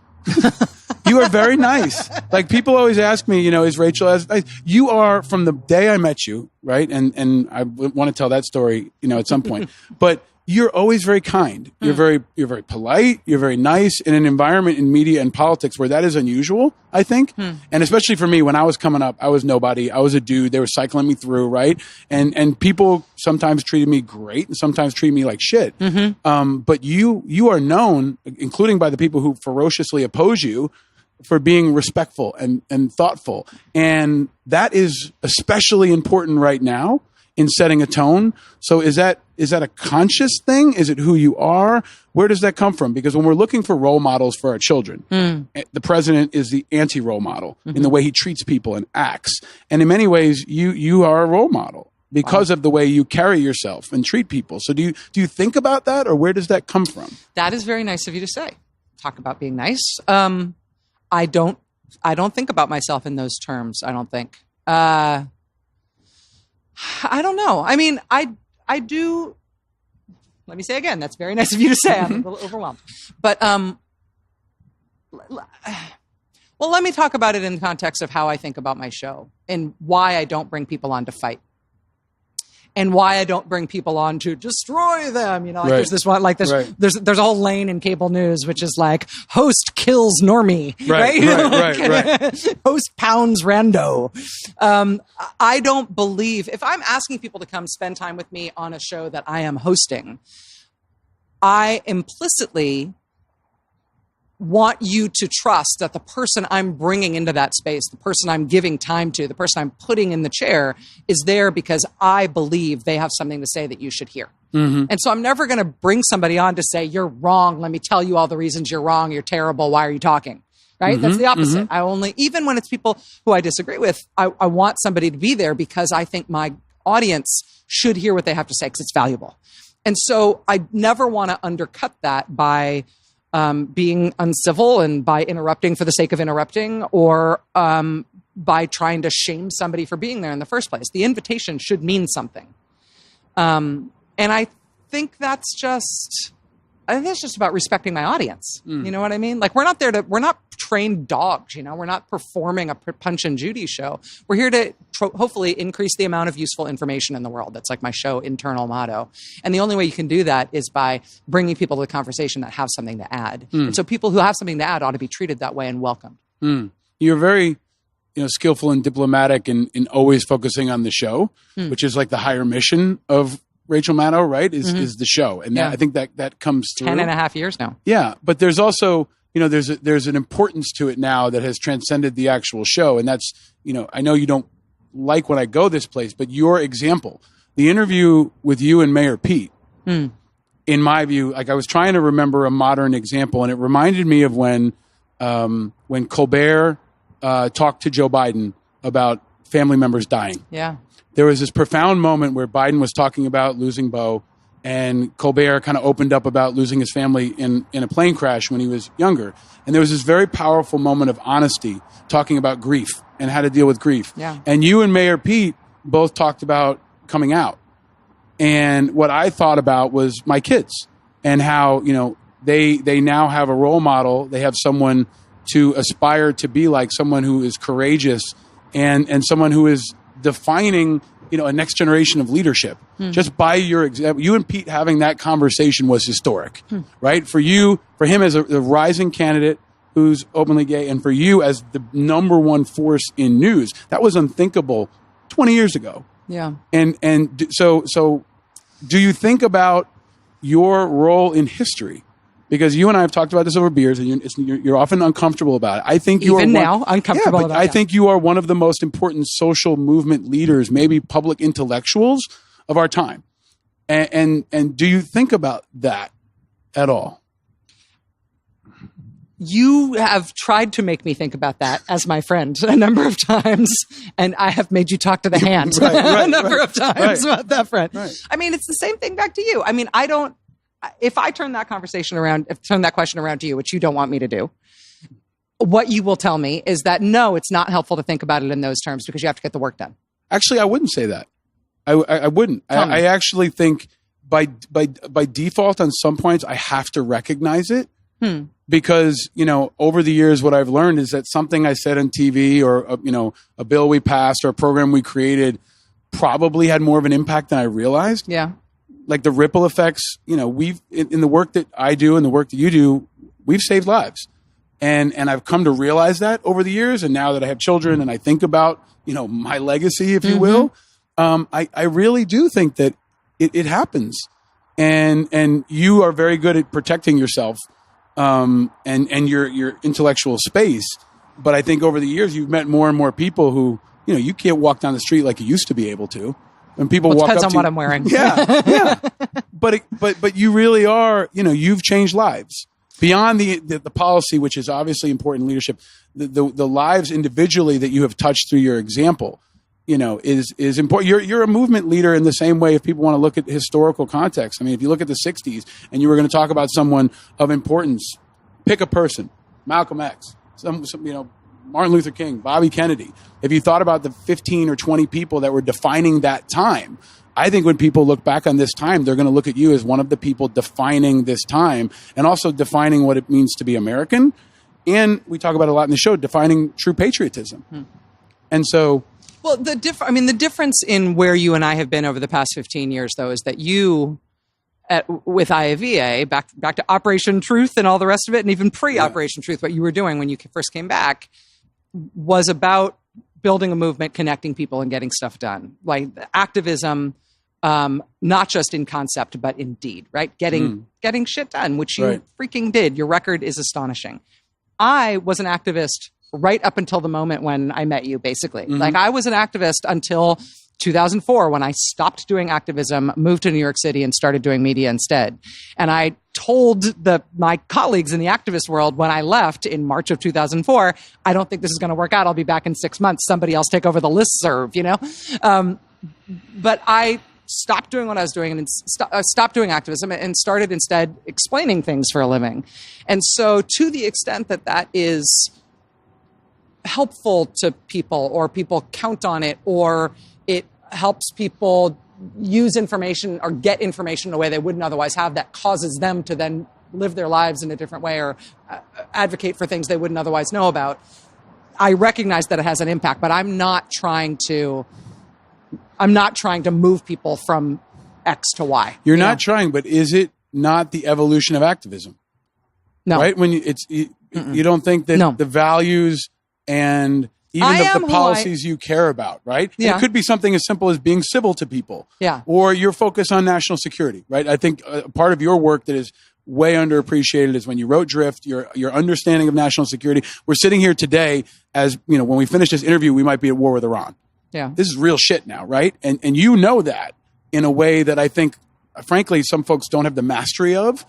[SPEAKER 1] You are very nice. Like people always ask me, is Rachel as nice? You are from the day I met you, right? And I want to tell that story, at some point. But you're always very kind. You're very polite. You're very nice in an environment in media and politics where that is unusual, I think. And especially for me, when I was coming up, I was nobody. I was a dude. They were cycling me through, right? And people sometimes treated me great and sometimes treated me like shit. But you are known, including by the people who ferociously oppose you, for being respectful and thoughtful. And that is especially important right now in setting a tone. So is that a conscious thing? Is it who you are? Where does that come from? Because when we're looking for role models for our children, the president is the anti-role model in the way he treats people and acts. And in many ways, you are a role model because of the way you carry yourself and treat people. So do you think about that, or where does that come from?
[SPEAKER 2] That is very nice of you to say. Talk about being nice. I don't think about myself in those terms. I don't think. I don't know. I mean, I do. Let me say again, that's very nice of you to say. I'm a little overwhelmed. But, well, let me talk about it in the context of how I think about my show and why I don't bring people on to fight. and why I don't bring people on to destroy them. You know, like
[SPEAKER 1] Right.
[SPEAKER 2] there's this one, like this,
[SPEAKER 1] Right.
[SPEAKER 2] there's a whole lane in cable news, which is like host kills normie,
[SPEAKER 1] Right, right.
[SPEAKER 2] Host pounds rando. I don't believe, if I'm asking people to come spend time with me on a show that I am hosting, I implicitly want you to trust that the person I'm bringing into that space, the person I'm giving time to, the person I'm putting in the chair is there because I believe they have something to say that you should hear.
[SPEAKER 1] Mm-hmm.
[SPEAKER 2] And so I'm never going to bring somebody on to say, you're wrong. Let me tell you all the reasons you're wrong. You're terrible. Why are you talking? Right? That's the opposite. I only, even when it's people who I disagree with, I want somebody to be there because I think my audience should hear what they have to say because it's valuable. And so I never want to undercut that by being uncivil and by interrupting for the sake of interrupting or by trying to shame somebody for being there in the first place. The invitation should mean something. And I think that's just about respecting my audience. You know what I mean? Like we're not trained dogs, you know, we're not performing a Punch and Judy show. We're here to hopefully increase the amount of useful information in the world. That's like my show internal motto. And the only way you can do that is by bringing people to the conversation that have something to add. And so people who have something to add ought to be treated that way and welcomed.
[SPEAKER 1] You're very, skillful and diplomatic in always focusing on the show, which is like the higher mission of Rachel Maddow, right? Is the show. And that, I think that comes through.
[SPEAKER 2] 10.5 years now.
[SPEAKER 1] Yeah. But there's also, there's an importance to it now that has transcended the actual show. And that's, I know you don't like when I go this place, but your example, the interview with you and Mayor Pete, in my view, like I was trying to remember a modern example, and it reminded me of when Colbert talked to Joe Biden about family members dying.
[SPEAKER 2] Yeah.
[SPEAKER 1] There was this profound moment where Biden was talking about losing Beau, and Colbert kind of opened up about losing his family in a plane crash when he was younger. And there was this very powerful moment of honesty talking about grief and how to deal with grief.
[SPEAKER 2] Yeah.
[SPEAKER 1] And you and Mayor Pete both talked about coming out. And what I thought about was my kids and how, they now have a role model. They have someone to aspire to be like, someone who is courageous and someone who is defining, a next generation of leadership. Just by your example, you and Pete having that conversation was historic, right? For him as a rising candidate who's openly gay, and for you as the number one force in news, that was unthinkable 20 years ago.
[SPEAKER 2] Yeah.
[SPEAKER 1] And so do you think about your role in history? Because you and I have talked about this over beers, and you're often uncomfortable about it. I think you
[SPEAKER 2] even
[SPEAKER 1] are
[SPEAKER 2] now uncomfortable about it.
[SPEAKER 1] I think you are one of the most important social movement leaders, maybe public intellectuals of our time. And do you think about that at all?
[SPEAKER 2] You have tried to make me think about that as my friend a number of times, and I have made you talk to the hand a number of times about that friend. Right. I mean, it's the same thing back to you. I mean, if I turn that question around to you, which you don't want me to do, what you will tell me is that no, it's not helpful to think about it in those terms because you have to get the work done.
[SPEAKER 1] Actually, I wouldn't say that. I wouldn't. I actually think by default on some points I have to recognize it because, over the years what I've learned is that something I said on TV or, a bill we passed or a program we created probably had more of an impact than I realized.
[SPEAKER 2] Yeah.
[SPEAKER 1] Like the ripple effects, we've in the work that I do and the work that you do, we've saved lives. And I've come to realize that over the years. And now that I have children and I think about, my legacy, if you will, I really do think that it happens. And you are very good at protecting yourself and your intellectual space. But I think over the years, you've met more and more people who, you can't walk down the street like you used to be able to. When people walk up to you,
[SPEAKER 2] depends on what I'm wearing.
[SPEAKER 1] Yeah. But you really are, you've changed lives beyond the policy, which is obviously important in leadership. The lives individually that you have touched through your example, is important. You're a movement leader in the same way if people want to look at historical context. I mean, if you look at the 60s and you were going to talk about someone of importance, pick a person, Malcolm X, some Martin Luther King, Bobby Kennedy. If you thought about the 15 or 20 people that were defining that time, I think when people look back on this time, they're going to look at you as one of the people defining this time and also defining what it means to be American. And we talk about it a lot in the show, defining true patriotism. And so
[SPEAKER 2] Well, the difference in where you and I have been over the past 15 years, though, is that you, with IAVA, back to Operation Truth and all the rest of it, and even pre-Operation Truth, what you were doing when you first came back was about building a movement, connecting people, and getting stuff done. Like activism, not just in concept, but in deed, right? Getting shit done, which you freaking did. Your record is astonishing. I was an activist right up until the moment when I met you, basically. Like I was an activist until 2004 when I stopped doing activism, moved to New York City, and started doing media instead. And I told my colleagues in the activist world when I left in March of 2004, I don't think this is going to work out. I'll be back in 6 months. Somebody else take over the listserv, you know? But I stopped doing what I was doing and stopped doing activism and started instead explaining things for a living. And so to the extent that is helpful to people, or people count on it, or it helps people use information or get information in a way they wouldn't otherwise have, that causes them to then live their lives in a different way or advocate for things they wouldn't otherwise know about. I recognize that it has an impact, but I'm not trying to move people from X to Y.
[SPEAKER 1] You're not trying, but is it not the evolution of activism?
[SPEAKER 2] No.
[SPEAKER 1] Right? When you don't think that the values and even the policies you care about, right?
[SPEAKER 2] Yeah.
[SPEAKER 1] It could be something as simple as being civil to people.
[SPEAKER 2] Yeah.
[SPEAKER 1] Or your focus on national security, right? I think part of your work that is way underappreciated is when you wrote Drift, your understanding of national security. We're sitting here today as, you know, when we finish this interview, we might be at war with Iran.
[SPEAKER 2] Yeah.
[SPEAKER 1] This is real shit now, right? And you know that in a way that I think, frankly, some folks don't have the mastery of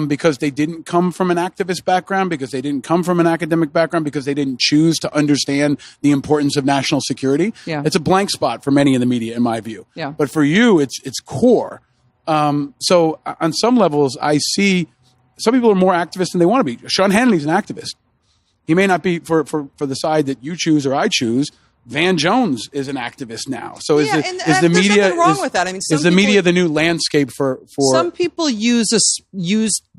[SPEAKER 1] because they didn't come from an activist background, because they didn't come from an academic background, because they didn't choose to understand the importance of national security.
[SPEAKER 2] Yeah.
[SPEAKER 1] It's a blank spot for many in the media, in my view.
[SPEAKER 2] Yeah.
[SPEAKER 1] But for you, it's core. So on some levels, I see some people are more activist than they want to be. Sean Hannity's an activist. He may not be for the side that you choose or I choose. Van Jones is an activist now. So is the media
[SPEAKER 2] nothing wrong with that? I mean,
[SPEAKER 1] is the media the new landscape for
[SPEAKER 2] some people use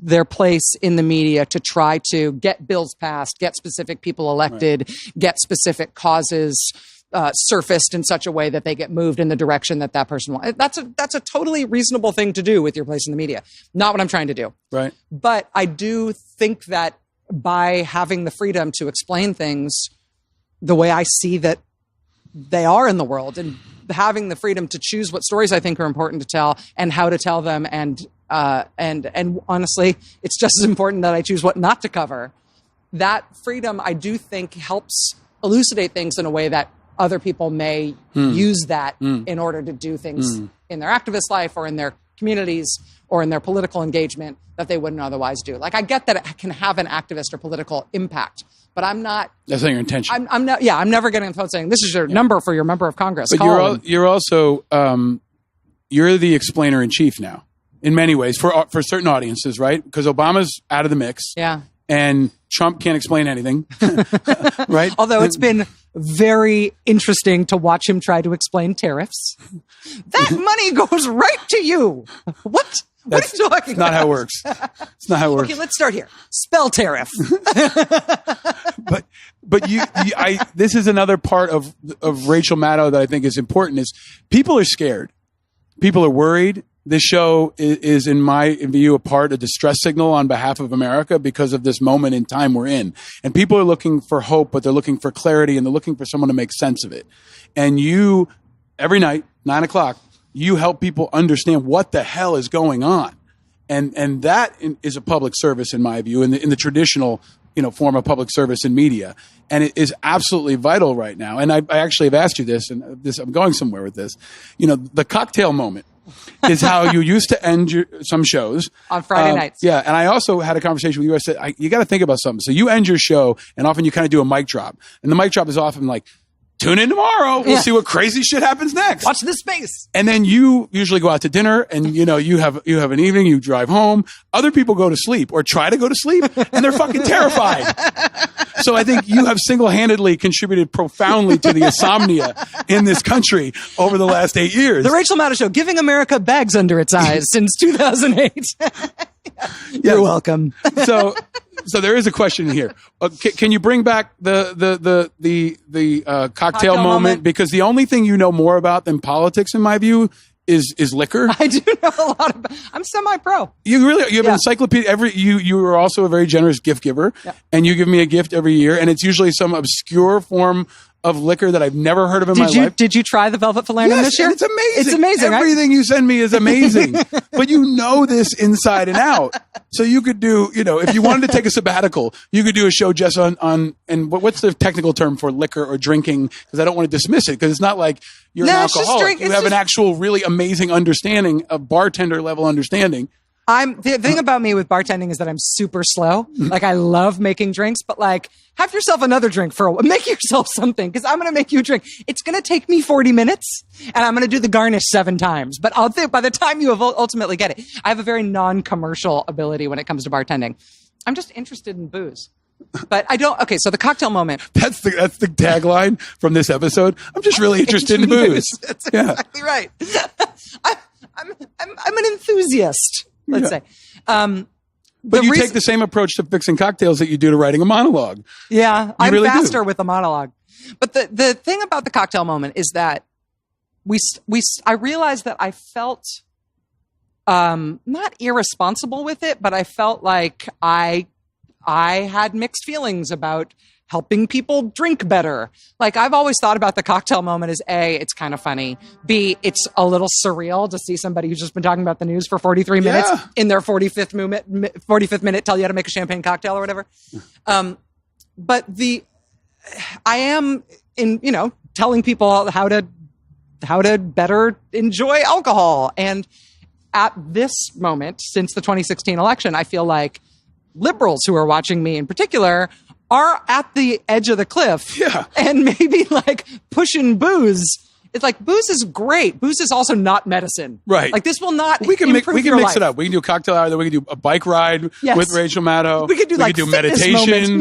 [SPEAKER 2] their place in the media to try to get bills passed, get specific people elected, get specific causes surfaced in such a way that they get moved in the direction that person wants. That's a totally reasonable thing to do with your place in the media. Not what I'm trying to do.
[SPEAKER 1] Right.
[SPEAKER 2] But I do think that by having the freedom to explain things the way I see that they are in the world, and having the freedom to choose what stories I think are important to tell and how to tell them, and honestly, it's just as important that I choose what not to cover. That freedom, I do think, helps elucidate things in a way that other people may use that in order to do things in their activist life or in their communities or in their political engagement that they wouldn't otherwise do. Like, I get that it can have an activist or political impact, but I'm not. That's
[SPEAKER 1] not your intention.
[SPEAKER 2] I'm not. Yeah, I'm never getting on the phone saying this is your number for your member of Congress.
[SPEAKER 1] But you're also you're the explainer in chief now, in many ways for certain audiences, right? Because Obama's out of the mix.
[SPEAKER 2] Yeah. And
[SPEAKER 1] Trump can't explain anything, right?
[SPEAKER 2] Although it's been very interesting to watch him try to explain tariffs. That money goes right to you. What? What are you talking about?
[SPEAKER 1] Not how it works. It's not how it works.
[SPEAKER 2] Okay, let's start here. Spell tariff.
[SPEAKER 1] But this is another part of Rachel Maddow that I think is important. Is people are scared. People are worried. This show is, in my view, a distress signal on behalf of America because of this moment in time we're in. And people are looking for hope, but they're looking for clarity, and they're looking for someone to make sense of it. And you, every night, 9:00, you help people understand what the hell is going on. And that is a public service, in my view, in the traditional form of public service in media. And it is absolutely vital right now. And I actually have asked you this, and I'm going somewhere with this. The cocktail moment is how you used to end some shows
[SPEAKER 2] on Friday nights.
[SPEAKER 1] Yeah, and I also had a conversation with you. I said, you got to think about something. So you end your show, and often you kind of do a mic drop, and the mic drop is often like, tune in tomorrow. We'll see what crazy shit happens next.
[SPEAKER 2] Watch this space.
[SPEAKER 1] And then you usually go out to dinner, and you have an evening. You drive home. Other people go to sleep or try to go to sleep, and they're fucking terrified. So I think you have single-handedly contributed profoundly to the insomnia in this country over the last 8 years.
[SPEAKER 2] The Rachel Maddow Show, giving America bags under its eyes since 2008. You're welcome.
[SPEAKER 1] So there is a question here. Can you bring back the cocktail moment? Because the only thing you know more about than politics, in my view, is liquor.
[SPEAKER 2] I do know a lot about. I'm semi-pro.
[SPEAKER 1] You have an encyclopedia. You are also a very generous gift giver, and you give me a gift every year, and it's usually some obscure form of liquor that I've never heard of in my life.
[SPEAKER 2] Did you try the Velvet Falernum this year?
[SPEAKER 1] It's amazing.
[SPEAKER 2] It's amazing.
[SPEAKER 1] Everything you send me is amazing. But you know this inside and out. So you could do, if you wanted to take a sabbatical, you could do a show just on and what's the technical term for liquor or drinking? Because I don't want to dismiss it, because it's not like you're an alcoholic. You have an actual really amazing understanding, of bartender level understanding.
[SPEAKER 2] The thing about me with bartending is that I'm super slow. Like, I love making drinks, but like, have yourself another drink for a while. Make yourself something, because I'm going to make you a drink. It's going to take me 40 minutes, and I'm going to do the garnish 7 times. But I'll think by the time you ultimately get it, I have a very non-commercial ability when it comes to bartending. I'm just interested in booze. But I don't. Okay, so the cocktail moment.
[SPEAKER 1] That's the tagline from this episode. I'm just really interested in booze.
[SPEAKER 2] That's exactly right. I'm an enthusiast. Let's say.
[SPEAKER 1] But you take the same approach to fixing cocktails that you do to writing a monologue.
[SPEAKER 2] Yeah, I'm really faster with a monologue. But the thing about the cocktail moment is that I realized that I felt not irresponsible with it, but I felt like I had mixed feelings about helping people drink better. Like, I've always thought about the cocktail moment as A, it's kind of funny. B, it's a little surreal to see somebody who's just been talking about the news for 43 minutes in their 45th minute tell you how to make a champagne cocktail or whatever. But I am telling people how to better enjoy alcohol. And at this moment, since the 2016 election, I feel like liberals who are watching me in particular are at the edge of the cliff and maybe like pushing booze. It's like, booze is great. Booze is also not medicine.
[SPEAKER 1] Right.
[SPEAKER 2] Like, this will not
[SPEAKER 1] we can mix
[SPEAKER 2] life.
[SPEAKER 1] it up. We can do a cocktail hour, then we can do a bike ride with Rachel Maddow.
[SPEAKER 2] We could do
[SPEAKER 1] meditation.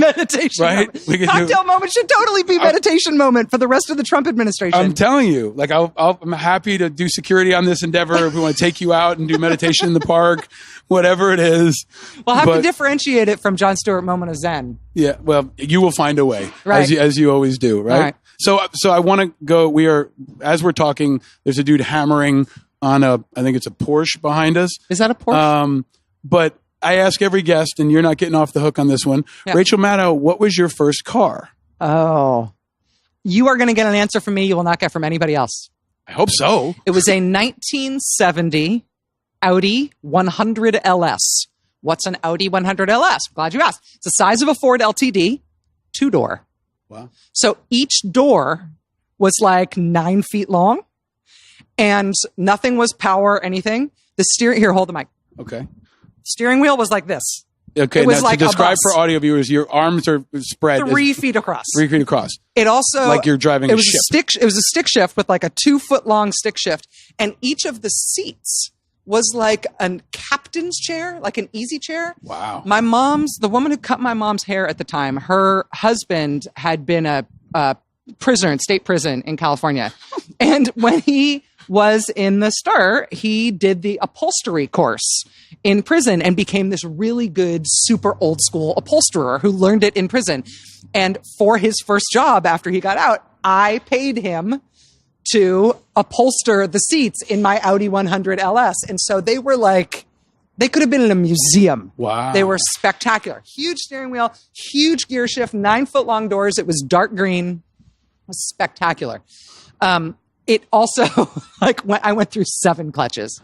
[SPEAKER 2] Right? Cocktail moment should totally be meditation moment for the rest of the Trump administration.
[SPEAKER 1] I'm telling you, like, I'm happy to do security on this endeavor. If we want to take you out and do meditation in the park, whatever it is.
[SPEAKER 2] We'll have to differentiate it from Jon Stewart moment of Zen. Yeah,
[SPEAKER 1] well, you will find a way,
[SPEAKER 2] right,
[SPEAKER 1] as you always do, right? So I want to go. As we're talking, there's a dude hammering on I think it's a Porsche behind us.
[SPEAKER 2] Is that a Porsche?
[SPEAKER 1] But I ask every guest, and you're not getting off the hook on this one. Yeah. Rachel Maddow, what was your first car?
[SPEAKER 2] Oh, you are going to get an answer from me you will not get from anybody else.
[SPEAKER 1] I hope so.
[SPEAKER 2] It was a 1970 Audi 100 LS. What's an Audi 100 LS? Glad you asked. It's the size of a Ford LTD, 2-door.
[SPEAKER 1] Wow.
[SPEAKER 2] So each door was like 9 feet long, and nothing was power or anything. The steering, here, hold the mic.
[SPEAKER 1] Okay.
[SPEAKER 2] Steering wheel was like this.
[SPEAKER 1] Okay, now to describe for audio viewers, your arms are spread
[SPEAKER 2] 3 feet across.
[SPEAKER 1] 3 feet across.
[SPEAKER 2] It also,
[SPEAKER 1] like you're driving a ship.
[SPEAKER 2] It was a stick shift with like a 2-foot long stick shift, and each of the seats was like a captain's chair, like an easy chair.
[SPEAKER 1] Wow.
[SPEAKER 2] The woman who cut my mom's hair at the time, her husband had been a prisoner in state prison in California. And when he was in the Star, he did the upholstery course in prison and became this really good, super old school upholsterer who learned it in prison. And for his first job after he got out, I paid him to upholster the seats in my Audi 100 LS. And so they were like, they could have been in a museum.
[SPEAKER 1] Wow.
[SPEAKER 2] They were spectacular. Huge steering wheel, huge gear shift, 9-foot long doors. It was dark green. It was spectacular. It also, I went through 7 clutches.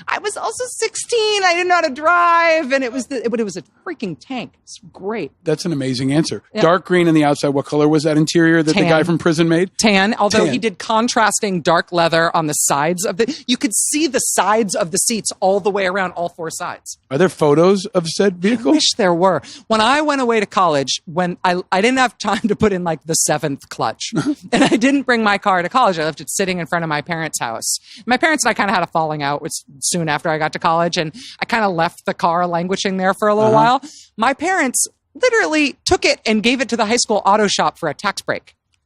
[SPEAKER 2] I was also 16. I didn't know how to drive, and it was a freaking tank. It's great.
[SPEAKER 1] That's an amazing answer. Yeah. Dark green on the outside. What color was that interior that the guy from prison made?
[SPEAKER 2] Tan. Although he did contrasting dark leather on the sides of you could see the sides of the seats all the way around, all 4 sides.
[SPEAKER 1] Are there photos of said vehicle?
[SPEAKER 2] I wish there were. When I went away to college, when I didn't have time to put in like the 7th clutch, and I didn't bring my car to college. I left it sitting in front of my parents' house. My parents and I kind of had a falling out soon after I got to college, and I kind of left the car languishing there for a little while. My parents literally took it and gave it to the high school auto shop for a tax break.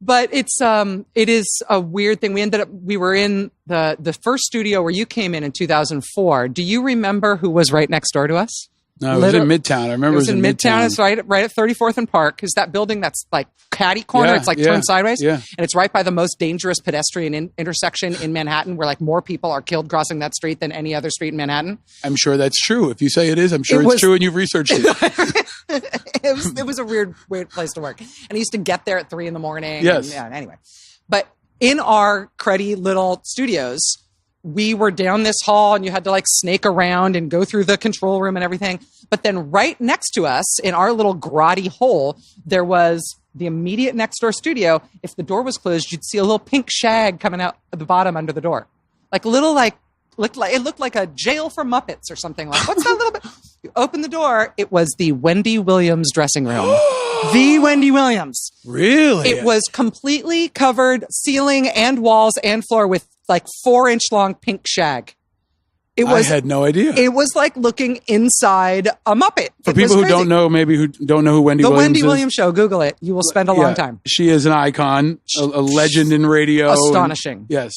[SPEAKER 2] But it is a weird thing. We were in the first studio where you came in 2004. Do you remember who was right next door to us?
[SPEAKER 1] No, it was in Midtown. I remember it was in Midtown.
[SPEAKER 2] It's right at 34th and Park. Is that building that's like catty corner? It's like turned sideways.
[SPEAKER 1] Yeah.
[SPEAKER 2] And it's right by the most dangerous pedestrian intersection in Manhattan, where like more people are killed crossing that street than any other street in Manhattan.
[SPEAKER 1] I'm sure that's true. If you say it is, I'm sure it's true, and you've researched it.
[SPEAKER 2] It was a weird place to work. And I used to get there at 3 a.m.
[SPEAKER 1] Yes.
[SPEAKER 2] Anyway. But in our cruddy little studios, we were down this hall and you had to like snake around and go through the control room and everything. But then right next to us in our little grotty hole, there was the immediate next door studio. If the door was closed, you'd see a little pink shag coming out at the bottom under the door. Like a little it looked like a jail for Muppets or something. Like, what's that little bit? You open the door. It was the Wendy Williams dressing room. The Wendy Williams.
[SPEAKER 1] Really?
[SPEAKER 2] It was completely covered, ceiling and walls and floor, with like 4-inch long pink shag.
[SPEAKER 1] I had no idea.
[SPEAKER 2] It was like looking inside a Muppet.
[SPEAKER 1] For people who don't know, maybe who don't know who Wendy Williams is.
[SPEAKER 2] The Wendy Williams Show. Google it. You will spend a long time.
[SPEAKER 1] She is an icon, a legend in radio.
[SPEAKER 2] Astonishing.
[SPEAKER 1] Yes.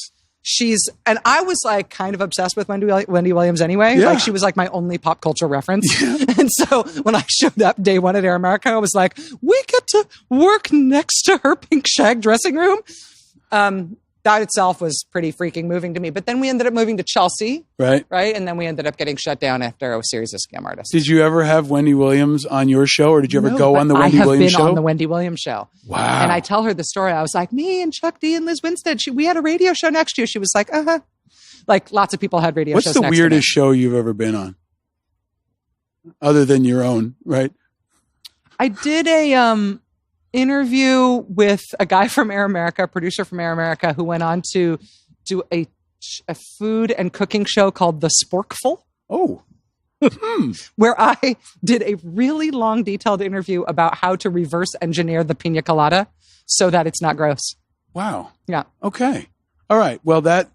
[SPEAKER 2] And I was like kind of obsessed with Wendy Williams anyway.
[SPEAKER 1] Yeah.
[SPEAKER 2] Like she was like my only pop culture reference. Yeah. And so when I showed up day one at Air America, I was like, we get to work next to her pink shag dressing room. That itself was pretty freaking moving to me. But then we ended up moving to Chelsea. Right. And then we ended up getting shut down after a series of scam artists.
[SPEAKER 1] Did you ever have Wendy Williams on your show, or did you ever go on the Wendy Williams show?
[SPEAKER 2] I have been on the Wendy Williams show.
[SPEAKER 1] Wow.
[SPEAKER 2] And I tell her the story. I was like, me and Chuck D and Liz Winstead, we had a radio show next to you. She was like, uh-huh. Like lots of people had radio shows next to me.
[SPEAKER 1] What's the weirdest show you've ever been on? Other than your own, right?
[SPEAKER 2] I did a interview with a guy from Air America, a producer from Air America, who went on to do a food and cooking show called The Sporkful.
[SPEAKER 1] Oh.
[SPEAKER 2] Where I did a really long, detailed interview about how to reverse engineer the pina colada so that it's not gross.
[SPEAKER 1] Wow.
[SPEAKER 2] Yeah.
[SPEAKER 1] Okay. All right. Well, that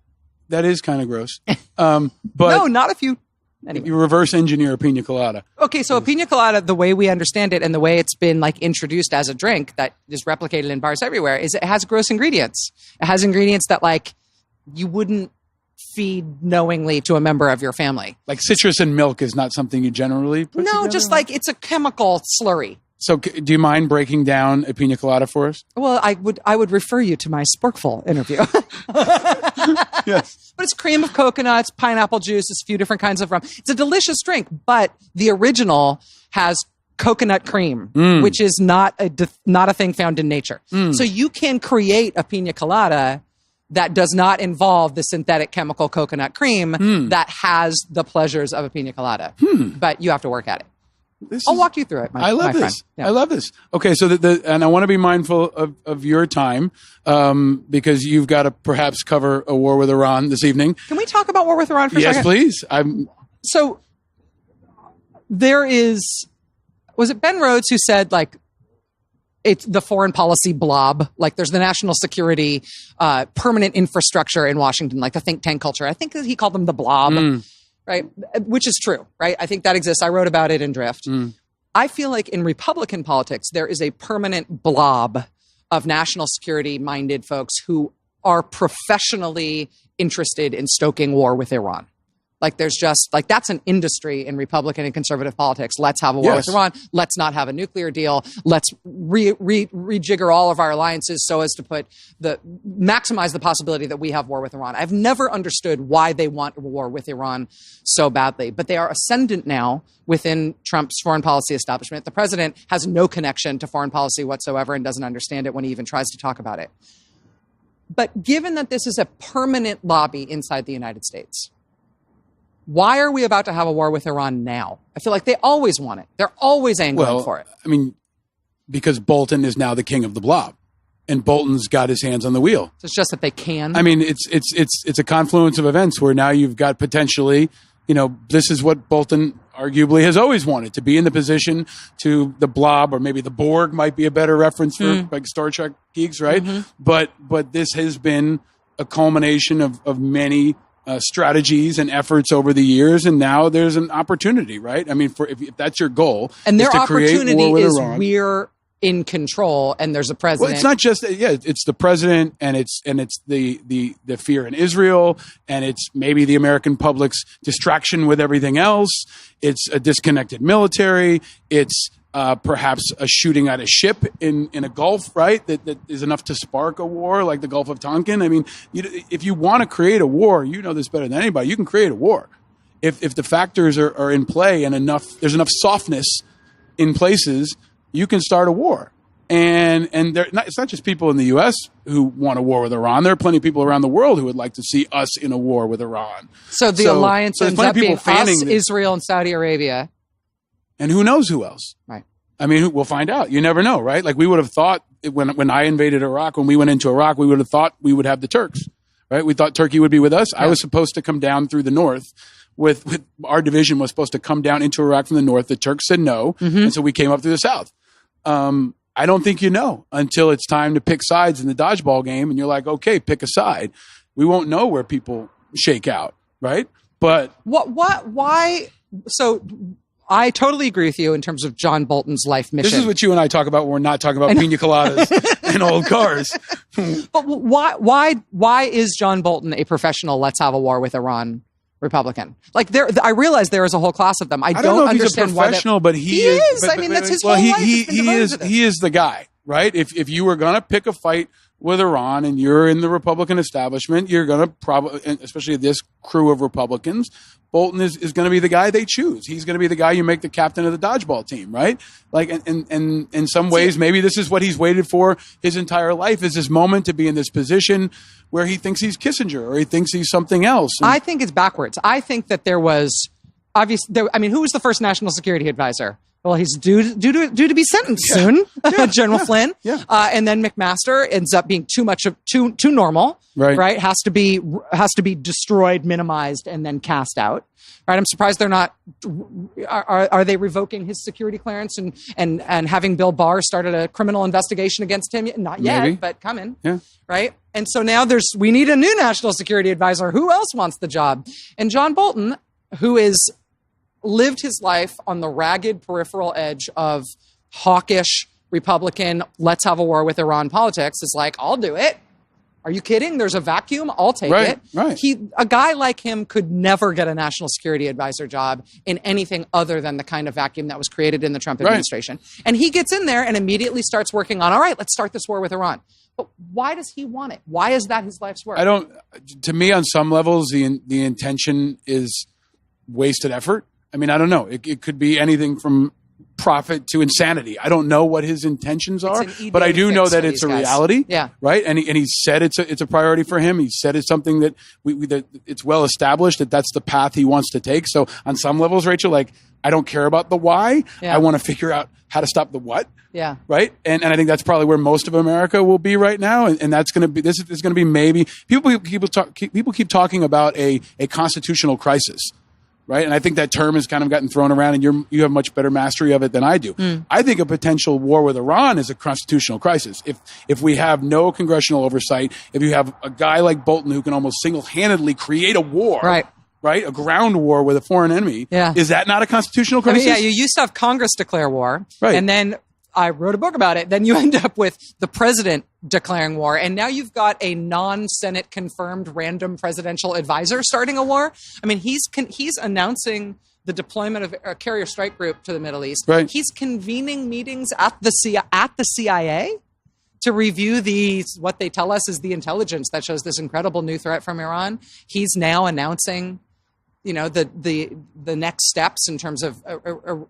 [SPEAKER 1] is kind of gross. But
[SPEAKER 2] no, not if you... Anyway.
[SPEAKER 1] You reverse engineer a pina colada.
[SPEAKER 2] Okay, so a pina colada, the way we understand it and the way it's been like introduced as a drink that is replicated in bars everywhere, is it has gross ingredients. It has ingredients that like you wouldn't feed knowingly to a member of your family. Like
[SPEAKER 1] citrus and milk is not something you generally put together?
[SPEAKER 2] Just like it's a chemical slurry.
[SPEAKER 1] So do you mind breaking down a pina colada for us?
[SPEAKER 2] Well, I would refer you to my Sporkful interview.
[SPEAKER 1] Yes.
[SPEAKER 2] But it's cream of coconuts, pineapple juice, it's a few different kinds of rum. It's a delicious drink, but the original has coconut cream, which is not a thing found in nature. So you can create a pina colada that does not involve the synthetic chemical coconut cream that has the pleasures of a pina colada. But you have to work at it. I'll walk you through it.
[SPEAKER 1] I love this. Yeah. I love this. Okay, so and I want to be mindful of your time because you've got to perhaps cover a war with Iran this evening.
[SPEAKER 2] Can we talk about war with Iran for a second?
[SPEAKER 1] Yes, please.
[SPEAKER 2] So there was it Ben Rhodes who said like it's the foreign policy blob, like there's the national security permanent infrastructure in Washington, like the think tank culture. I think he called them the blob. Right, which is true, right? I think that exists. I wrote about it in Drift. I feel like in Republican politics, there is a permanent blob of national security-minded folks who are professionally interested in stoking war with Iran. Like there's just like that's an industry in Republican and conservative politics. Let's have a war with Iran. Let's not have a nuclear deal. Let's rejigger all of our alliances so as to maximize the possibility that we have war with Iran. I've never understood why they want a war with Iran so badly, but they are ascendant now within Trump's foreign policy establishment. The president has no connection to foreign policy whatsoever and doesn't understand it when he even tries to talk about it. But given that this is a permanent lobby inside the United States, why are we about to have a war with Iran now? I feel like they always want it. They're always angling for it.
[SPEAKER 1] I mean, because Bolton is now the king of the blob, and Bolton's got his hands on the wheel.
[SPEAKER 2] So it's just that they can.
[SPEAKER 1] I mean, it's a confluence of events where now you've got potentially, this is what Bolton arguably has always wanted, to be in the position to the blob, or maybe the Borg might be a better reference for like Star Trek geeks, right? But this has been a culmination of many strategies and efforts over the years, and now there's an opportunity, right? I mean, if that's your goal,
[SPEAKER 2] and their
[SPEAKER 1] is to create
[SPEAKER 2] opportunity
[SPEAKER 1] war with
[SPEAKER 2] is
[SPEAKER 1] Iran.
[SPEAKER 2] we're in control, and there's a president.
[SPEAKER 1] Well, it's not just it's the president, and it's the fear in Israel, and it's maybe the American public's distraction with everything else. It's a disconnected military. It's perhaps a shooting at a ship in a Gulf, right? That is enough to spark a war, like the Gulf of Tonkin. I mean, if you want to create a war, you know this better than anybody. You can create a war if the factors are in play and there's enough softness in places. You can start a war. And it's not just people in the U.S. who want a war with Iran. There are plenty of people around the world who would like to see us in a war with Iran.
[SPEAKER 2] So the alliance ends up being us, Israel, and Saudi Arabia.
[SPEAKER 1] And who knows who else?
[SPEAKER 2] Right.
[SPEAKER 1] I mean, we'll find out. You never know, right? Like we would have thought when I invaded Iraq, when we went into Iraq, we would have thought we would have the Turks, right? We thought Turkey would be with us. Yeah. I was supposed to come down through the north. With our division was supposed to come down into Iraq from the north. The Turks said no, and so we came up through the south. I don't think you know until it's time to pick sides in the dodgeball game, and you're like, okay, pick a side. We won't know where people shake out, right? But
[SPEAKER 2] why? So I totally agree with you in terms of John Bolton's life mission.
[SPEAKER 1] This is what you and I talk about when we're not talking about Pina Coladas and old cars.
[SPEAKER 2] But why is John Bolton a professional let's have a war with Iran Republican? Like I realize there is a whole class of them. I don't
[SPEAKER 1] know if
[SPEAKER 2] understand
[SPEAKER 1] he's a professional, but he is.
[SPEAKER 2] I mean, that's his whole life.
[SPEAKER 1] He is the guy, right? If you were going to pick a fight with Iran and you're in the Republican establishment, you're going to probably, especially this crew of Republicans, Bolton is going to be the guy they choose. He's going to be the guy you make the captain of the dodgeball team, right? Like, and in some ways, maybe this is what he's waited for his entire life, is this moment to be in this position where he thinks he's Kissinger or he thinks he's something else. And
[SPEAKER 2] I think it's backwards. I think that there was who was the first national security advisor? Well, he's due to be sentenced soon, General Flynn. Yeah. And then McMaster ends up being too normal. Right. Has to be destroyed, minimized, and then cast out. Right. I'm surprised they're not. Are they revoking his security clearance and having Bill Barr started a criminal investigation against him? Not yet, maybe. But coming. Yeah. Right. And so now we need a new national security advisor. Who else wants the job? And John Bolton, who is lived his life on the ragged peripheral edge of hawkish Republican, let's have a war with Iran politics, is like, I'll do it. Are you kidding? There's a vacuum. I'll take it. Right. A guy like him could never get a national security advisor job in anything other than the kind of vacuum that was created in the Trump administration. And he gets in there and immediately starts working on, all right, let's start this war with Iran. But why does he want it? Why is that his life's work?
[SPEAKER 1] To me, on some levels, the intention is wasted effort. I mean, I don't know. It could be anything from profit to insanity. I don't know what his intentions are, but I do know that it's a reality. Yeah. Right. And he said it's a priority for him. He said it's something that that it's well established that that's the path he wants to take. So on some levels, Rachel, like, I don't care about the why. Yeah. I want to figure out how to stop the what.
[SPEAKER 2] Yeah.
[SPEAKER 1] Right. And I think that's probably where most of America will be right now. And that's going to be, this is going to be maybe people keep talking about a constitutional crisis. Right. And I think that term has kind of gotten thrown around, and you have much better mastery of it than I do. I think a potential war with Iran is a constitutional crisis. If we have no congressional oversight, if you have a guy like Bolton who can almost single-handedly create a war, right? A ground war with a foreign enemy. Yeah. Is that not a constitutional crisis?
[SPEAKER 2] I mean, you used to have Congress declare war. Right. And then I wrote a book about it. Then you end up with the president declaring war. And now you've got a non-Senate confirmed random presidential advisor starting a war. I mean, he's announcing the deployment of a carrier strike group to the Middle East.
[SPEAKER 1] Right.
[SPEAKER 2] He's convening meetings at the CIA to review what they tell us is the intelligence that shows this incredible new threat from Iran. He's now announcing, the next steps in terms of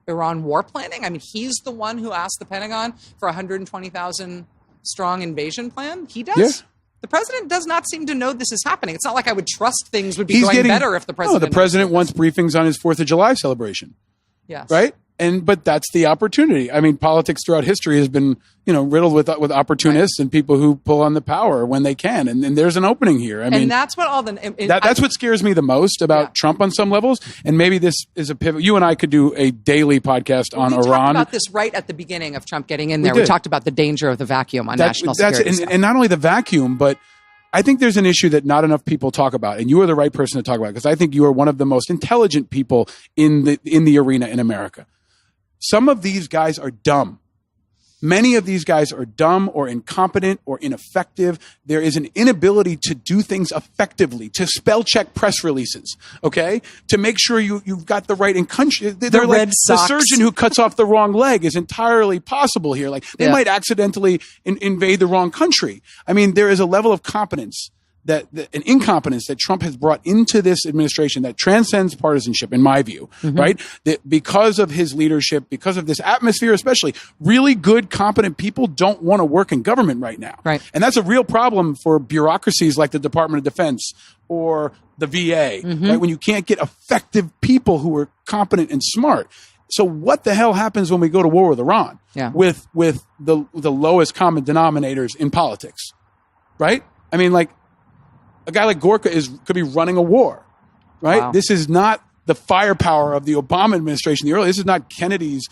[SPEAKER 2] Iran war planning. I mean, he's the one who asked the Pentagon for a 120,000 strong invasion plan. He does. Yeah. The president does not seem to know this is happening. It's not like I would trust things would be going better if the president.
[SPEAKER 1] No, the president wants briefings on his 4th of July celebration.
[SPEAKER 2] Yes.
[SPEAKER 1] Right. But that's the opportunity. I mean, politics throughout history has been, riddled with opportunists and people who pull on the power when they can. And there's an opening here. I mean,
[SPEAKER 2] and that's what
[SPEAKER 1] that's what scares me the most about Trump on some levels. And maybe this is a pivot. You and I could do a daily podcast on Iran. We talked
[SPEAKER 2] about this right at the beginning of Trump getting in there. We talked about the danger of the vacuum on national security.
[SPEAKER 1] And not only the vacuum, but I think there's an issue that not enough people talk about, and you are the right person to talk about, because I think you are one of the most intelligent people in the arena in America. Some of these guys are dumb. Many of these guys are dumb or incompetent or ineffective. There is an inability to do things effectively, to spell check press releases, okay? To make sure you've got the right in country. They're like
[SPEAKER 2] red
[SPEAKER 1] the
[SPEAKER 2] socks.
[SPEAKER 1] surgeon who cuts off the wrong leg is entirely possible here. Like they might accidentally invade the wrong country. I mean, there is a level of competence an incompetence that Trump has brought into this administration that transcends partisanship, in my view, right? That because of his leadership, because of this atmosphere, especially, really good, competent people don't want to work in government right now.
[SPEAKER 2] Right.
[SPEAKER 1] And that's a real problem for bureaucracies like the Department of Defense or the VA, right? When you can't get effective people who are competent and smart. So what the hell happens when we go to war with Iran? With the lowest common denominators in politics, right? I mean, like, a guy like Gorka could be running a war, right?
[SPEAKER 2] Wow.
[SPEAKER 1] This is not the firepower of the Obama administration. This is not Kennedy's,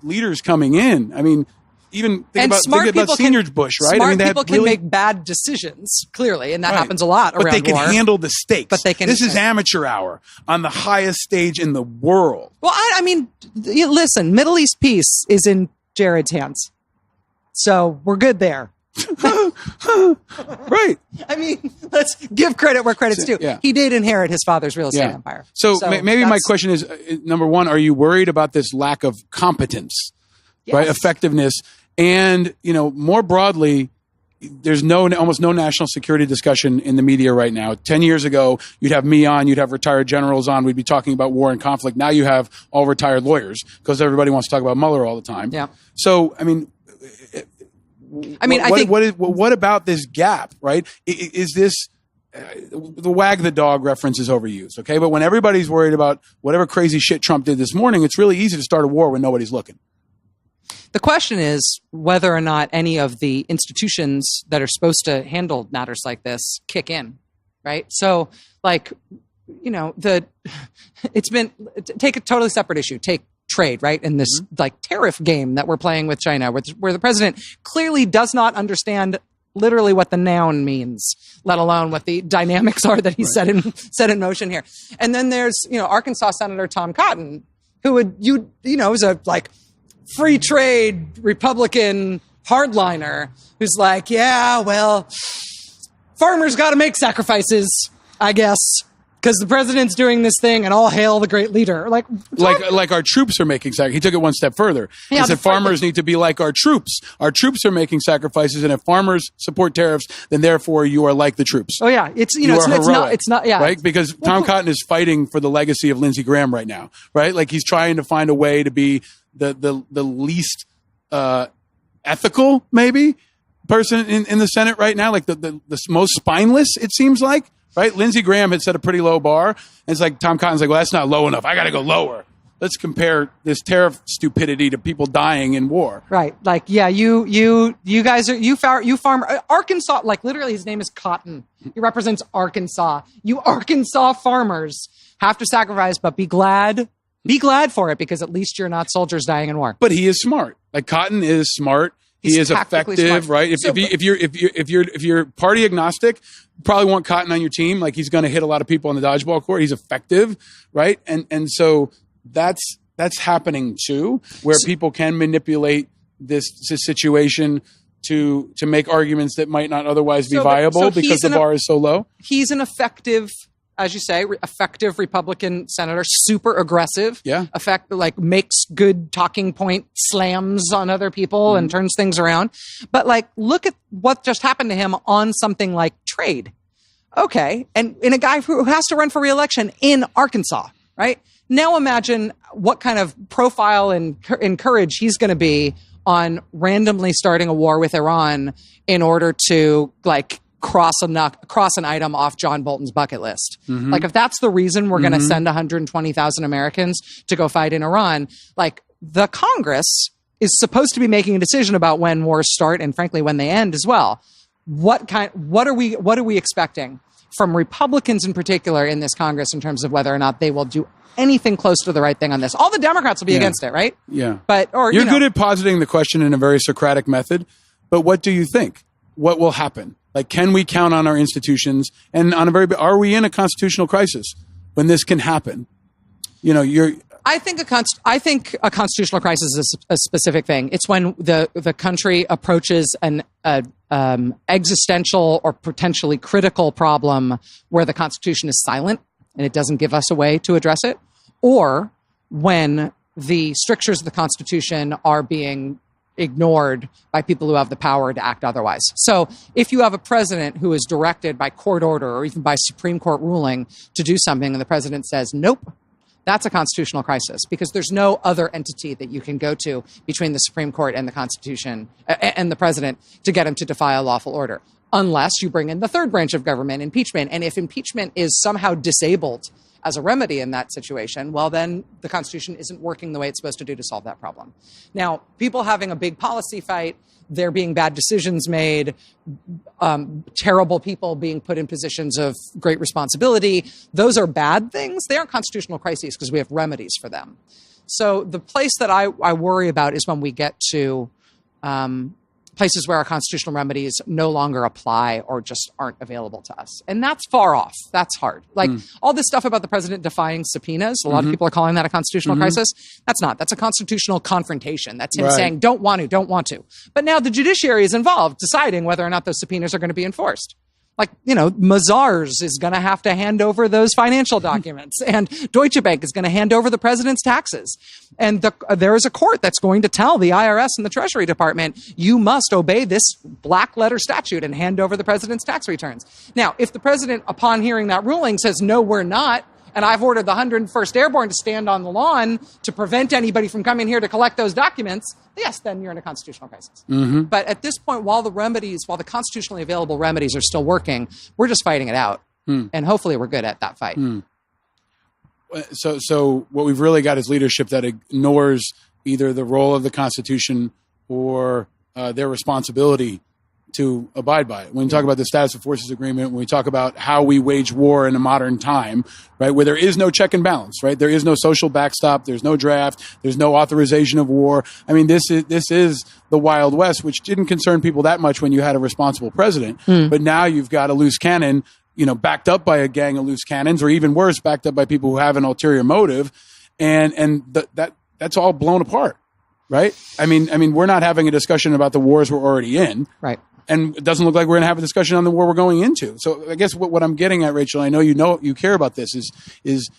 [SPEAKER 1] leaders coming in. I mean, think about Senior Bush, right?
[SPEAKER 2] Smart
[SPEAKER 1] I mean,
[SPEAKER 2] people can make bad decisions, clearly, and that happens a lot around war.
[SPEAKER 1] But they can handle the stakes.
[SPEAKER 2] But they can.
[SPEAKER 1] This is amateur hour on the highest stage in the world.
[SPEAKER 2] Well, I mean, listen, Middle East peace is in Jared's hands, so we're good there.
[SPEAKER 1] Right.
[SPEAKER 2] I mean, let's give credit where credit's due.
[SPEAKER 1] Yeah.
[SPEAKER 2] He did inherit his father's real estate empire.
[SPEAKER 1] So maybe my question is, number one, are you worried about this lack of competence, right? Effectiveness. And, more broadly, there's almost no national security discussion in the media right now. 10 years ago, you'd have me on, you'd have retired generals on, we'd be talking about war and conflict. Now you have all retired lawyers because everybody wants to talk about Mueller all the time.
[SPEAKER 2] Yeah.
[SPEAKER 1] So, I think what about this gap, right? Is this the wag the dog reference is overused, okay? But when everybody's worried about whatever crazy shit Trump did this morning, it's really easy to start a war when nobody's looking.
[SPEAKER 2] The question is whether or not any of the institutions that are supposed to handle matters like this kick in, right? So, take a totally separate issue. Take trade, right? In this tariff game that we're playing with China, where the president clearly does not understand literally what the noun means, let alone what the dynamics are that he set in motion here. And then there's, Arkansas Senator Tom Cotton, who is a free trade Republican hardliner who's like, farmers got to make sacrifices, I guess, because the president's doing this thing, and all hail the great leader. Like our troops are making sacrifices. He took it one step further. He said farmers need to be like our troops. Our troops are making sacrifices, and if farmers support tariffs, then therefore you are like the troops. Oh yeah, it's not
[SPEAKER 1] right, because Tom Cotton is fighting for the legacy of Lindsey Graham right now, right? Like he's trying to find a way to be the least ethical maybe person in the Senate right now, like the most spineless, it seems like. Right? Lindsey Graham had set a pretty low bar. And it's like Tom Cotton's like, well, that's not low enough. I got to go lower. Let's compare this tariff stupidity to people dying in war.
[SPEAKER 2] Right. Like, you guys are, you farm Arkansas, like literally his name is Cotton. He represents Arkansas. You Arkansas farmers have to sacrifice, but be glad for it, because at least you're not soldiers dying in war.
[SPEAKER 1] But he is smart. Like Cotton is smart. He is effective, smart. Right? If you're party agnostic, you probably want Cotton on your team. Like he's going to hit a lot of people on the dodgeball court. He's effective, right? And so that's happening too, where people can manipulate this situation to make arguments that might not otherwise be viable because the bar is so low.
[SPEAKER 2] He's an effective, as you say, effective Republican senator, super aggressive.
[SPEAKER 1] Yeah.
[SPEAKER 2] Makes good talking point slams on other people and turns things around. But look at what just happened to him on something like trade. Okay. And in a guy who has to run for re-election in Arkansas, right? Now imagine what kind of profile and courage he's going to be on randomly starting a war with Iran in order to cross an item off John Bolton's bucket list. If that's the reason we're going to send 120,000 Americans to go fight in Iran, the Congress is supposed to be making a decision about when wars start and frankly when they end as well. What are we expecting from Republicans in particular in this Congress in terms of whether or not they will do anything close to the right thing on this? All the Democrats will be against it, right?
[SPEAKER 1] Yeah.
[SPEAKER 2] You're
[SPEAKER 1] good at positing the question in a very Socratic method, but what do you think? What will happen? Can we count on our institutions? And are we in a constitutional crisis when this can happen?
[SPEAKER 2] I think a constitutional crisis is a specific thing. It's when the country approaches an existential or potentially critical problem where the Constitution is silent and it doesn't give us a way to address it, or when the strictures of the Constitution are being ignored by people who have the power to act otherwise. So if you have a president who is directed by court order or even by Supreme Court ruling to do something and the president says, nope, that's a constitutional crisis, because there's no other entity that you can go to between the Supreme Court and the Constitution and the president to get him to defy a lawful order, unless you bring in the third branch of government, impeachment. And if impeachment is somehow disabled as a remedy in that situation, well, then the Constitution isn't working the way it's supposed to do to solve that problem. Now, people having a big policy fight, there being bad decisions made, terrible people being put in positions of great responsibility, those are bad things. They aren't constitutional crises because we have remedies for them. So the place that I worry about is when we get to places where our constitutional remedies no longer apply or just aren't available to us. And that's far off. That's hard. Like all this stuff about the president defying subpoenas, a lot of people are calling that a constitutional crisis. That's not. That's a constitutional confrontation. That's him saying, don't want to. But now the judiciary is involved deciding whether or not those subpoenas are going to be enforced. Like, Mazars is going to have to hand over those financial documents, and Deutsche Bank is going to hand over the president's taxes. And there is a court that's going to tell the IRS and the Treasury Department, you must obey this black letter statute and hand over the president's tax returns. Now, if the president, upon hearing that ruling, says, no, we're not, and I've ordered the 101st Airborne to stand on the lawn to prevent anybody from coming here to collect those documents, yes, then you're in a constitutional crisis. But at this point, while the constitutionally available remedies are still working, we're just fighting it out. And hopefully we're good at that fight.
[SPEAKER 1] So what we've really got is leadership that ignores either the role of the Constitution or their responsibility to abide by it. When we talk about the status of forces agreement, when we talk about how we wage war in a modern time, right, where there is no check and balance, right, there is no social backstop, there's no draft, there's no authorization of war. I mean, this is the Wild West, which didn't concern people that much when you had a responsible president. But now you've got a loose cannon, backed up by a gang of loose cannons, or even worse, backed up by people who have an ulterior motive, and that's all blown apart, right? I mean, we're not having a discussion about the wars we're already in,
[SPEAKER 2] right?
[SPEAKER 1] And it doesn't look like we're going to have a discussion on the war we're going into. So I guess what I'm getting at, Rachel, I know you care about this, is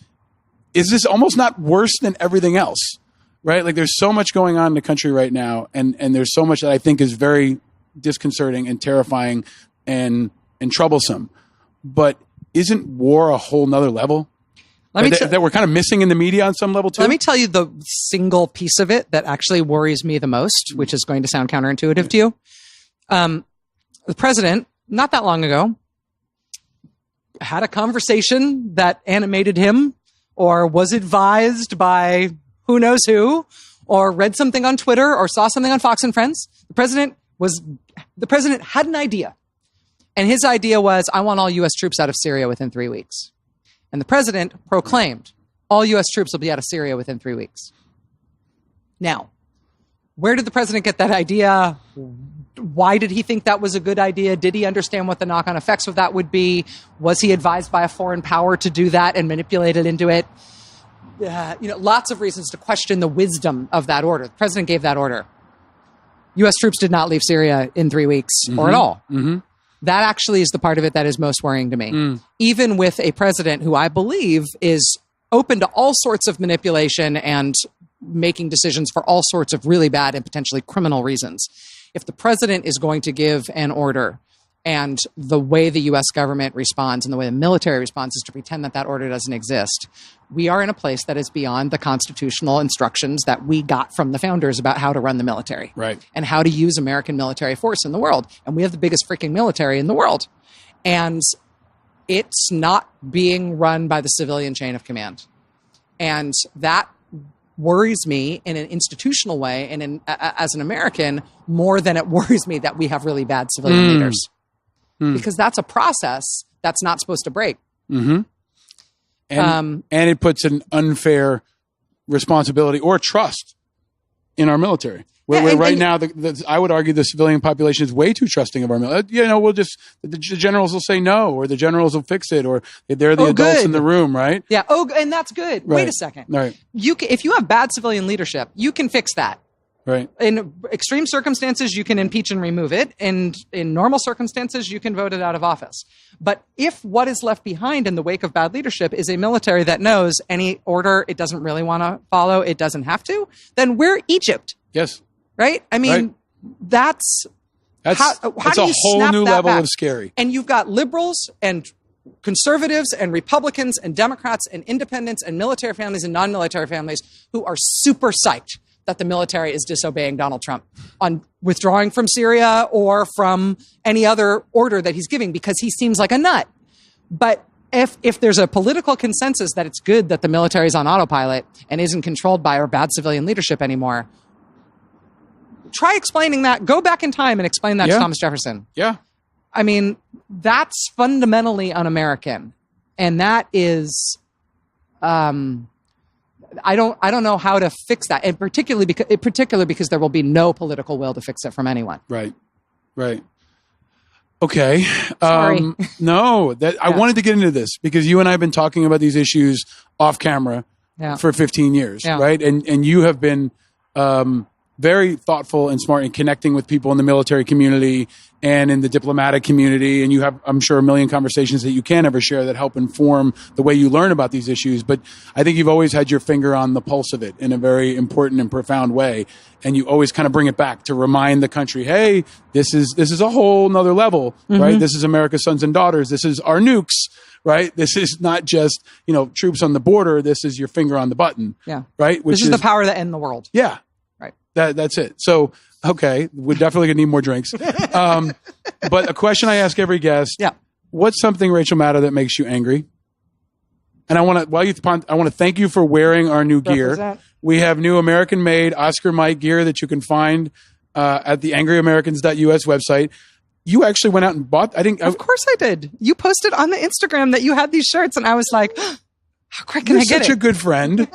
[SPEAKER 1] this almost not worse than everything else, right? Like there's so much going on in the country right now, and there's so much that I think is very disconcerting and terrifying and troublesome. But isn't war a whole nother level? That we're kind of missing in the media on some level too?
[SPEAKER 2] Let me tell you the single piece of it that actually worries me the most, which is going to sound counterintuitive to you. The president, not that long ago, had a conversation that animated him, or was advised by who knows who, or read something on Twitter, or saw something on Fox and Friends. The president had an idea. And his idea was, I want all U.S. troops out of Syria within 3 weeks. And the president proclaimed, all U.S. troops will be out of Syria within 3 weeks. Now, where did the president get that idea? Why did he think that was a good idea? Did he understand what the knock-on effects of that would be? Was he advised by a foreign power to do that and manipulate it into it? Lots of reasons to question the wisdom of that order. The president gave that order. U.S. troops did not leave Syria in 3 weeks or at all. That actually is the part of it that is most worrying to me. Even with a president who I believe is open to all sorts of manipulation and making decisions for all sorts of really bad and potentially criminal reasons. If the president is going to give an order, and the way the U.S. government responds and the way the military responds is to pretend that order doesn't exist, we are in a place that is beyond the constitutional instructions that we got from the founders about how to run the military.
[SPEAKER 1] Right. And
[SPEAKER 2] how to use American military force in the world. And we have the biggest freaking military in the world. And it's not being run by the civilian chain of command. And that worries me in an institutional way and as an American more than it worries me that we have really bad civilian leaders. Because that's a process that's not supposed to break.
[SPEAKER 1] And it puts an unfair responsibility or trust in our military, Where right now, I would argue the civilian population is way too trusting of our military. We'll just, the generals will say no, or the generals will fix it, or they're the adults in the room, right?
[SPEAKER 2] Yeah. And that's good.
[SPEAKER 1] Right.
[SPEAKER 2] Wait a second.
[SPEAKER 1] Right.
[SPEAKER 2] If you have bad civilian leadership, you can fix that.
[SPEAKER 1] Right.
[SPEAKER 2] In extreme circumstances, you can impeach and remove it. And in normal circumstances, you can vote it out of office. But if what is left behind in the wake of bad leadership is a military that knows any order it doesn't really want to follow, it doesn't have to, then we're Egypt.
[SPEAKER 1] Yes.
[SPEAKER 2] Right? I mean, that's how
[SPEAKER 1] a
[SPEAKER 2] do you
[SPEAKER 1] whole
[SPEAKER 2] snap
[SPEAKER 1] new
[SPEAKER 2] that
[SPEAKER 1] level
[SPEAKER 2] back?
[SPEAKER 1] of scary.
[SPEAKER 2] And you've got liberals and conservatives and Republicans and Democrats and independents and military families and non-military families who are super psyched that the military is disobeying Donald Trump on withdrawing from Syria or from any other order that he's giving because he seems like a nut. But if there's a political consensus that it's good that the military is on autopilot and isn't controlled by our bad civilian leadership anymore, try explaining that. Go back in time and explain that to Thomas Jefferson.
[SPEAKER 1] Yeah.
[SPEAKER 2] I mean, that's fundamentally un-American. And that is... I don't know how to fix that, and particularly because there will be no political will to fix it from anyone.
[SPEAKER 1] Right. Okay.
[SPEAKER 2] Sorry.
[SPEAKER 1] No, I wanted to get into this because you and I have been talking about these issues off camera for 15 years, right? And you have been very thoughtful and smart in connecting with people in the military community and in the diplomatic community. And you have, I'm sure, a million conversations that you can't ever share that help inform the way you learn about these issues. But I think you've always had your finger on the pulse of it in a very important and profound way. And you always kind of bring it back to remind the country, hey, this is a whole nother level, right? This is America's sons and daughters. This is our nukes, right? This is not just, troops on the border. This is your finger on the button.
[SPEAKER 2] Yeah.
[SPEAKER 1] Right?
[SPEAKER 2] This is the power that end the world.
[SPEAKER 1] Yeah.
[SPEAKER 2] Right.
[SPEAKER 1] That's it. So, okay, we're definitely going to need more drinks. But a question I ask every guest.
[SPEAKER 2] Yeah.
[SPEAKER 1] What's something, Rachel Maddow, that makes you angry? And I want to thank you for wearing our new gear. We have new American-made Oscar Mike gear that you can find at the angryamericans.us website. You actually went out and bought. Of
[SPEAKER 2] course I did. You posted on the Instagram that you had these shirts, and I was like, how quick can I get it?
[SPEAKER 1] You're such a good friend.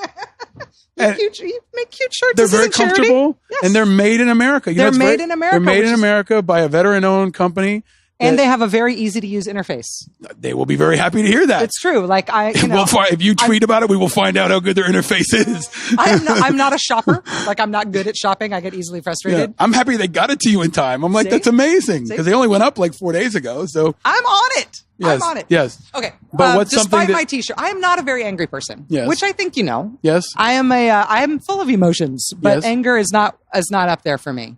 [SPEAKER 2] You make cute shirts.
[SPEAKER 1] They're very comfortable, and they're made in America.
[SPEAKER 2] They're made in America.
[SPEAKER 1] They're made in America by a veteran-owned company.
[SPEAKER 2] And they have a very easy-to-use interface.
[SPEAKER 1] They will be very happy to hear that.
[SPEAKER 2] It's true. Like
[SPEAKER 1] if you tweet about it, we will find out how good their interface is.
[SPEAKER 2] I'm not a shopper. Like, I'm not good at shopping. I get easily frustrated.
[SPEAKER 1] Yeah. I'm happy they got it to you in time. I'm like, that's amazing because they only went up like 4 days ago. So
[SPEAKER 2] I'm on it.
[SPEAKER 1] Yes,
[SPEAKER 2] I'm on it.
[SPEAKER 1] Yes.
[SPEAKER 2] Okay.
[SPEAKER 1] But what's
[SPEAKER 2] despite my T-shirt, I am not a very angry person.
[SPEAKER 1] Yes.
[SPEAKER 2] Which I think you know.
[SPEAKER 1] Yes.
[SPEAKER 2] I am full of emotions, but anger is not up there for me.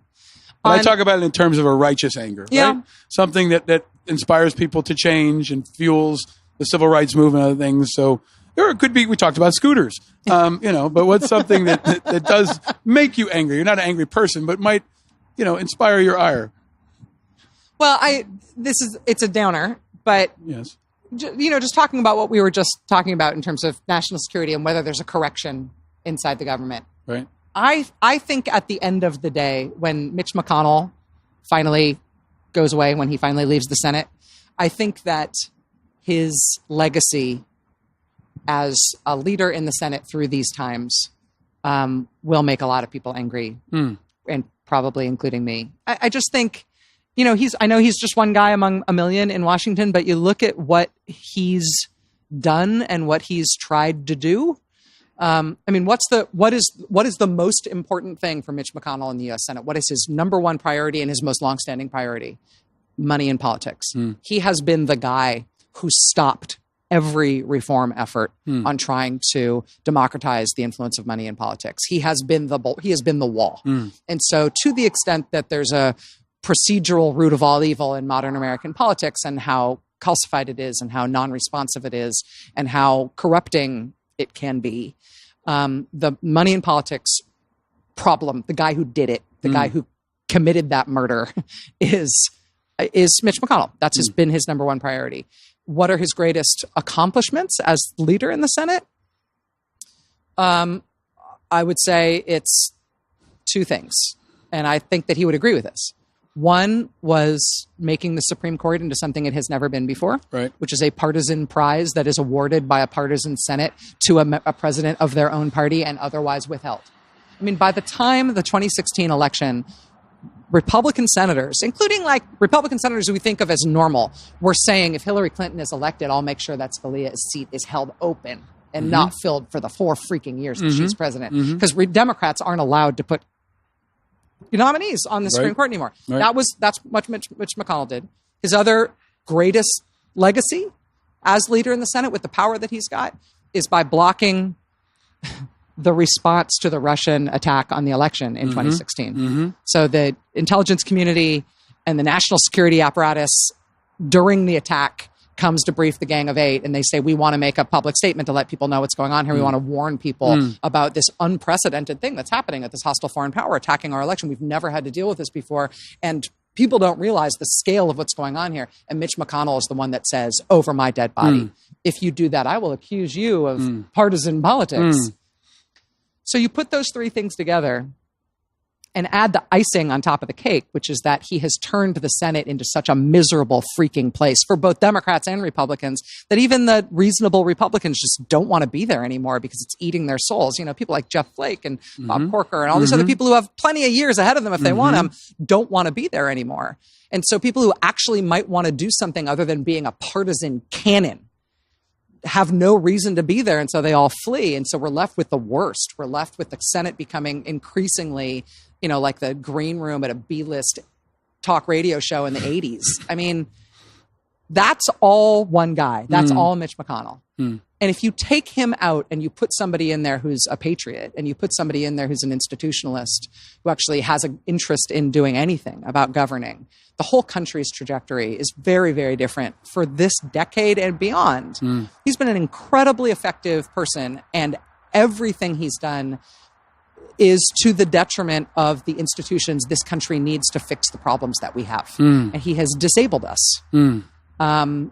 [SPEAKER 1] But I talk about it in terms of a righteous anger.
[SPEAKER 2] Yeah.
[SPEAKER 1] Right? Something that inspires people to change and fuels the civil rights movement and other things. So there could be, we talked about scooters, but what's something that does make you angry? You're not an angry person, but might, inspire your ire.
[SPEAKER 2] Well, it's a downer, but
[SPEAKER 1] yes,
[SPEAKER 2] just talking about what we were just talking about in terms of national security and whether there's a correction inside the government.
[SPEAKER 1] Right.
[SPEAKER 2] I think at the end of the day, when Mitch McConnell finally goes away, when he finally leaves the Senate, I think that his legacy as a leader in the Senate through these times will make a lot of people angry, and probably including me. I just think, I know he's just one guy among a million in Washington, but you look at what he's done and what he's tried to do. What is the most important thing for Mitch McConnell in the U.S. Senate? What is his number one priority and his most longstanding priority? Money in politics. He has been the guy who stopped every reform effort on trying to democratize the influence of money in politics. He has been the wall. And so, to the extent that there's a procedural root of all evil in modern American politics, and how calcified it is, and how non-responsive it is, and how corrupting it can be, the money in politics problem, the guy who did it, the guy who committed that murder is Mitch McConnell. That's been his number one priority. What are his greatest accomplishments as leader in the Senate? I would say it's two things, and I think that he would agree with this. One was making the Supreme Court into something it has never been before,
[SPEAKER 1] right,
[SPEAKER 2] which is a partisan prize that is awarded by a partisan Senate to a president of their own party and otherwise withheld. I mean, by the time the 2016 election, Republican senators, including like Republican senators who we think of as normal, were saying, if Hillary Clinton is elected, I'll make sure that Scalia's seat is held open and not filled for the 4 freaking years that she's president. Because Democrats aren't allowed to put nominees on the Supreme Court anymore. Right. That's what Mitch McConnell did. His other greatest legacy as leader in the Senate, with the power that he's got, is by blocking the response to the Russian attack on the election in 2016. So the intelligence community and the national security apparatus during the attack comes to brief the Gang of Eight, and they say, we want to make a public statement to let people know what's going on here. We want to warn people about this unprecedented thing that's happening, at this hostile foreign power attacking our election. We've never had to deal with this before. And people don't realize the scale of what's going on here. And Mitch McConnell is the one that says, over my dead body, if you do that, I will accuse you of partisan politics. So you put those 3 things together and add the icing on top of the cake, which is that he has turned the Senate into such a miserable freaking place for both Democrats and Republicans that even the reasonable Republicans just don't want to be there anymore because it's eating their souls. You know, people like Jeff Flake and Bob Corker and all these other people who have plenty of years ahead of them if they want them don't want to be there anymore. And so people who actually might want to do something other than being a partisan cannon have no reason to be there, and so they all flee. And so we're left with the worst. We're left with the Senate becoming increasingly, like the green room at a B-list talk radio show in the 80s. I mean, that's all one guy. That's all Mitch McConnell. And if you take him out and you put somebody in there who's a patriot, and you put somebody in there who's an institutionalist who actually has an interest in doing anything about governing, the whole country's trajectory is very, very different for this decade and beyond. He's been an incredibly effective person, and everything he's done is to the detriment of the institutions this country needs to fix the problems that we have. And he has disabled us and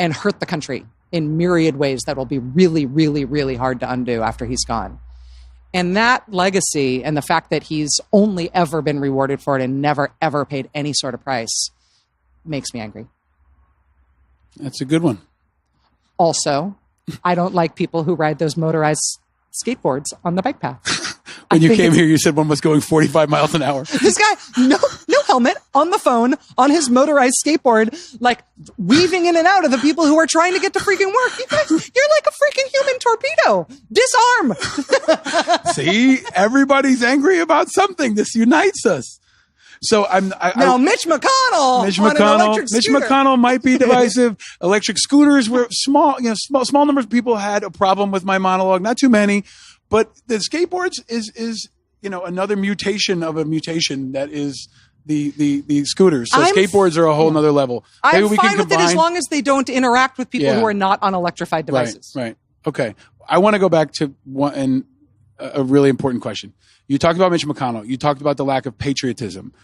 [SPEAKER 2] hurt the country in myriad ways that will be really, really, really hard to undo after he's gone. And that legacy and the fact that he's only ever been rewarded for it and never, ever paid any sort of price makes me angry.
[SPEAKER 1] That's a good one.
[SPEAKER 2] Also, I don't like people who ride those motorized skateboards on the bike path.
[SPEAKER 1] When you came here, you said one was going 45 miles an hour.
[SPEAKER 2] This guy, no helmet, on the phone, on his motorized skateboard, like weaving in and out of the people who are trying to get to freaking work. You guys, you're like a freaking human torpedo. Disarm.
[SPEAKER 1] See, everybody's angry about something. This unites us. So
[SPEAKER 2] Mitch McConnell
[SPEAKER 1] might be divisive. Electric scooters were small numbers of people had a problem with my monologue. Not too many. But the skateboards is another mutation of a mutation that is the scooters. So skateboards are a whole nother level.
[SPEAKER 2] I'm fine with it as long as they don't interact with people who are not on electrified devices.
[SPEAKER 1] Right. Okay. I want to go back to a really important question. You talked about Mitch McConnell. You talked about the lack of patriotism.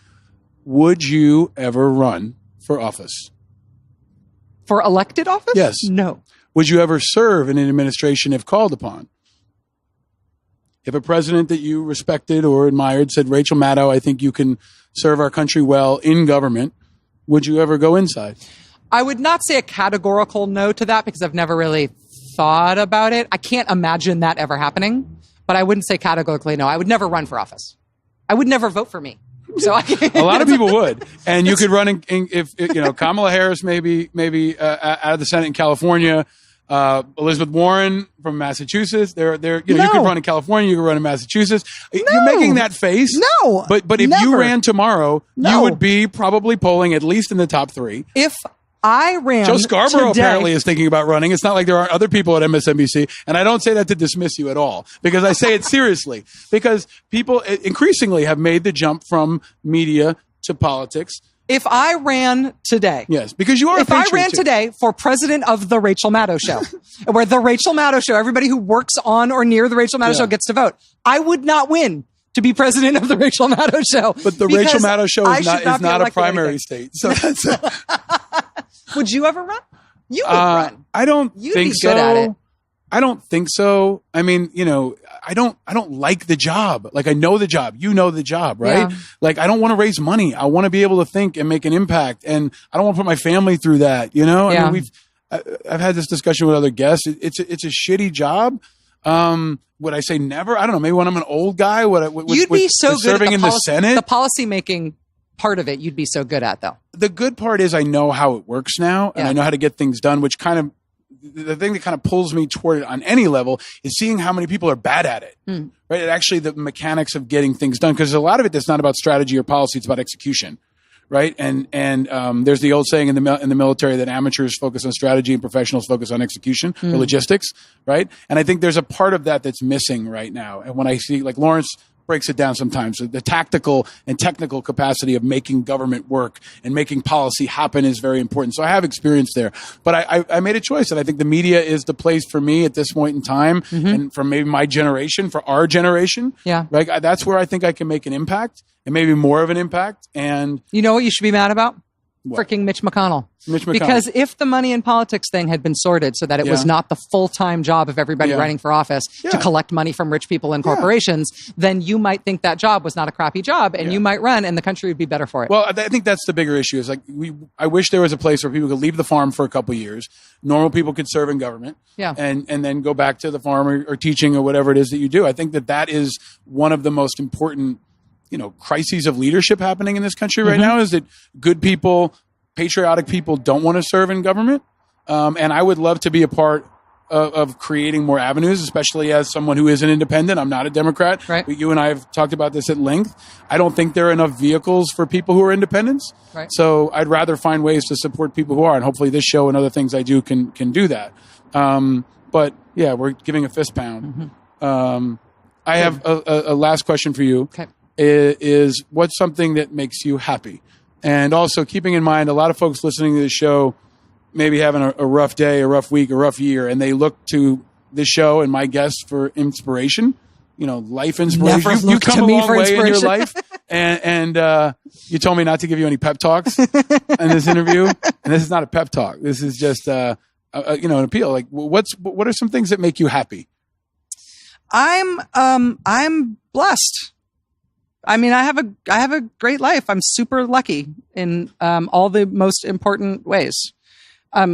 [SPEAKER 1] Would you ever run for office?
[SPEAKER 2] For elected office?
[SPEAKER 1] Yes.
[SPEAKER 2] No.
[SPEAKER 1] Would you ever serve in an administration if called upon? If a president that you respected or admired said, Rachel Maddow, I think you can serve our country well in government, would you ever go inside?
[SPEAKER 2] I would not say a categorical no to that because I've never really thought about it. I can't imagine that ever happening, but I wouldn't say categorically no. I would never run for office. I would never vote for me. So a
[SPEAKER 1] lot of people would, and you could run if Kamala Harris maybe out of the Senate in California. Elizabeth Warren from Massachusetts. You could run in California. You could run in Massachusetts. No. You're making that face.
[SPEAKER 2] No,
[SPEAKER 1] but if you ran tomorrow, you would be probably polling at least in the top 3.
[SPEAKER 2] If I ran,
[SPEAKER 1] Joe Scarborough apparently is thinking about running. It's not like there aren't other people at MSNBC, and I don't say that to dismiss you at all because I say it seriously because people increasingly have made the jump from media to politics.
[SPEAKER 2] If I ran today.
[SPEAKER 1] Yes, because you are
[SPEAKER 2] If I ran today for president of the Rachel Maddow Show, where the Rachel Maddow Show, everybody who works on or near the Rachel Maddow Show gets to vote, I would not win to be president of the Rachel Maddow Show.
[SPEAKER 1] But the Rachel Maddow Show is not a primary state. So that's
[SPEAKER 2] Would you ever run? You would run.
[SPEAKER 1] I don't
[SPEAKER 2] You'd
[SPEAKER 1] think
[SPEAKER 2] be good at it.
[SPEAKER 1] I don't think so. I mean, I don't like the job. Like I know the job. You know the job, right?
[SPEAKER 2] Yeah.
[SPEAKER 1] Like I don't want to raise money. I want to be able to think and make an impact. And I don't want to put my family through that,
[SPEAKER 2] Yeah.
[SPEAKER 1] I mean, I've had this discussion with other guests. It's a shitty job. Would I say never? I don't know. Maybe when I'm an old guy,
[SPEAKER 2] you'd be so good
[SPEAKER 1] serving in the Senate.
[SPEAKER 2] The policy making part of it, you'd be so good at, though.
[SPEAKER 1] The good part is I know how it works now, and I know how to get things done, which kind of, the thing that kind of pulls me toward it on any level is seeing how many people are bad at it, right? And actually the mechanics of getting things done, because a lot of it's not about strategy or policy, it's about execution. Right. And there's the old saying in the military that amateurs focus on strategy and professionals focus on execution or logistics. Right. And I think there's a part of that that's missing right now. And when I see, like, Lawrence breaks it down sometimes, the tactical and technical capacity of making government work and making policy happen is very important. So I have experience there, but I made a choice, and I think the media is the place for me at this point in time, and for maybe my generation, for our generation. Yeah. Right. That's where I think I can make an impact. And maybe more of an impact. And
[SPEAKER 2] you know what you should be mad about? Freaking Mitch McConnell. Because if the money in politics thing had been sorted so that it was not the full-time job of everybody running for office to collect money from rich people and corporations, then you might think that job was not a crappy job, and you might run, and the country would be better for it.
[SPEAKER 1] Well, I think that's the bigger issue. Is like I wish there was a place where people could leave the farm for a couple of years. Normal people could serve in government, and then go back to the farm or teaching or whatever it is that you do. I think that is one of the most important, crises of leadership happening in this country right now, is that good people, patriotic people don't want to serve in government. And I would love to be a part of creating more avenues, especially as someone who is an independent. I'm not a Democrat. Right. But you and I have talked about this at length. I don't think there are enough vehicles for people who are independents. Right. So I'd rather find ways to support people who are. And hopefully this show and other things I do can do that. But yeah, we're giving a fist pound. I have a last question for you. Okay. Is what's something that makes you happy? And also keeping in mind, a lot of folks listening to the show maybe having a rough day, a rough week, a rough year, and they look to this show and my guests for inspiration, life inspiration. You come a long way in your life, and you told me not to give you any pep talks in this interview, and this is not a pep talk. This is just an appeal. Like, what are some things that make you happy?
[SPEAKER 2] I'm blessed. I mean, I have a great life. I'm super lucky in all the most important ways. I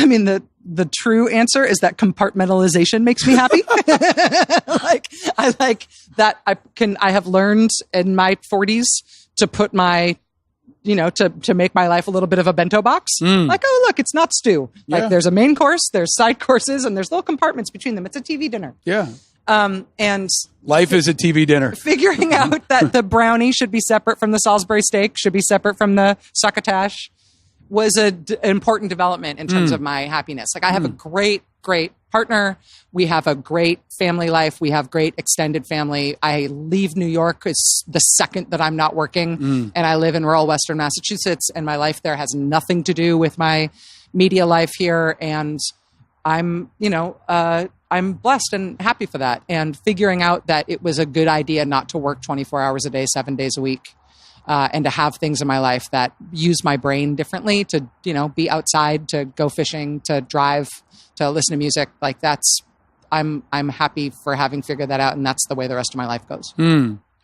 [SPEAKER 2] mean, the true answer is that compartmentalization makes me happy. I like that I have learned in my 40s to put my, to make my life a little bit of a bento box. Like, oh, look, it's not stew. Like, there's a main course, there's side courses, and there's little compartments between them. It's a TV dinner. Yeah. And
[SPEAKER 1] life is a TV dinner.
[SPEAKER 2] Figuring out that the brownie should be separate from the Salisbury steak, should be separate from the succotash, was an important development in terms of my happiness. Like, I have a great partner. We have a great family life. We have great extended family. I leave New York the second that I'm not working, and I live in rural Western Massachusetts, and my life there has nothing to do with my media life here. And I'm blessed and happy for that. And figuring out that it was a good idea not to work 24 hours a day, 7 days a week, and to have things in my life that use my brain differently, to, be outside, to go fishing, to drive, to listen to music. Like, I'm happy for having figured that out. And that's the way the rest of my life goes.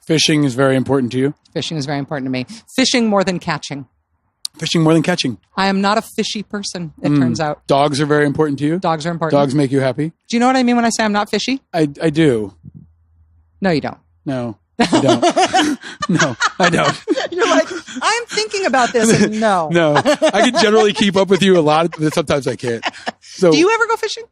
[SPEAKER 1] Fishing is very important to you.
[SPEAKER 2] Fishing is very important to me. Fishing more than catching.
[SPEAKER 1] Fishing more than catching.
[SPEAKER 2] I am not a fishy person, it turns out.
[SPEAKER 1] Dogs are very important to you?
[SPEAKER 2] Dogs are important.
[SPEAKER 1] Dogs make you happy?
[SPEAKER 2] Do you know what I mean when I say I'm not fishy?
[SPEAKER 1] I do.
[SPEAKER 2] No, you don't.
[SPEAKER 1] No, I don't. No, I don't.
[SPEAKER 2] You're like, I'm thinking about this, and no.
[SPEAKER 1] No, I can generally keep up with you a lot, but sometimes I can't. So,
[SPEAKER 2] do you ever go fishing?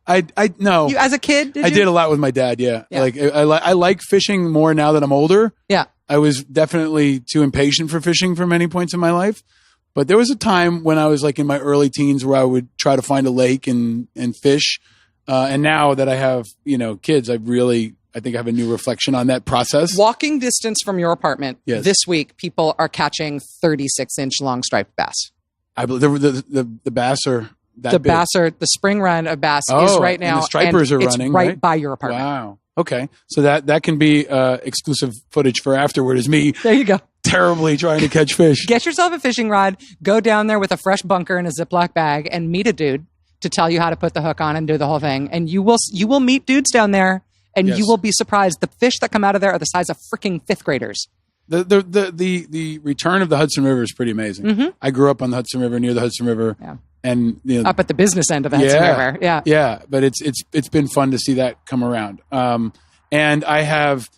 [SPEAKER 1] No.
[SPEAKER 2] You, as a kid,
[SPEAKER 1] I did a lot with my dad, yeah. Like, I like fishing more now that I'm older. Yeah. I was definitely too impatient for fishing for many points in my life. But there was a time when I was like in my early teens where I would try to find a lake and fish. And now that I have, kids, I think I have a new reflection on that process.
[SPEAKER 2] Walking distance from your apartment this week, people are catching 36-inch long striped bass.
[SPEAKER 1] I believe the bass are that
[SPEAKER 2] the
[SPEAKER 1] big.
[SPEAKER 2] the spring run of bass is right now.
[SPEAKER 1] And the stripers are
[SPEAKER 2] it's
[SPEAKER 1] running
[SPEAKER 2] right by your apartment.
[SPEAKER 1] Wow. Okay. So that can be exclusive footage for afterward is me.
[SPEAKER 2] There you go.
[SPEAKER 1] Terribly trying to catch fish.
[SPEAKER 2] Get yourself a fishing rod, go down there with a fresh bunker and a Ziploc bag, and meet a dude to tell you how to put the hook on and do the whole thing. And you will meet dudes down there, and you will be surprised. The fish that come out of there are the size of freaking fifth graders.
[SPEAKER 1] The return of the Hudson River is pretty amazing. I grew up on the Hudson River, near the Hudson River. Yeah. and
[SPEAKER 2] up at the business end of the Hudson River.
[SPEAKER 1] Yeah. But it's been fun to see that come around. And I have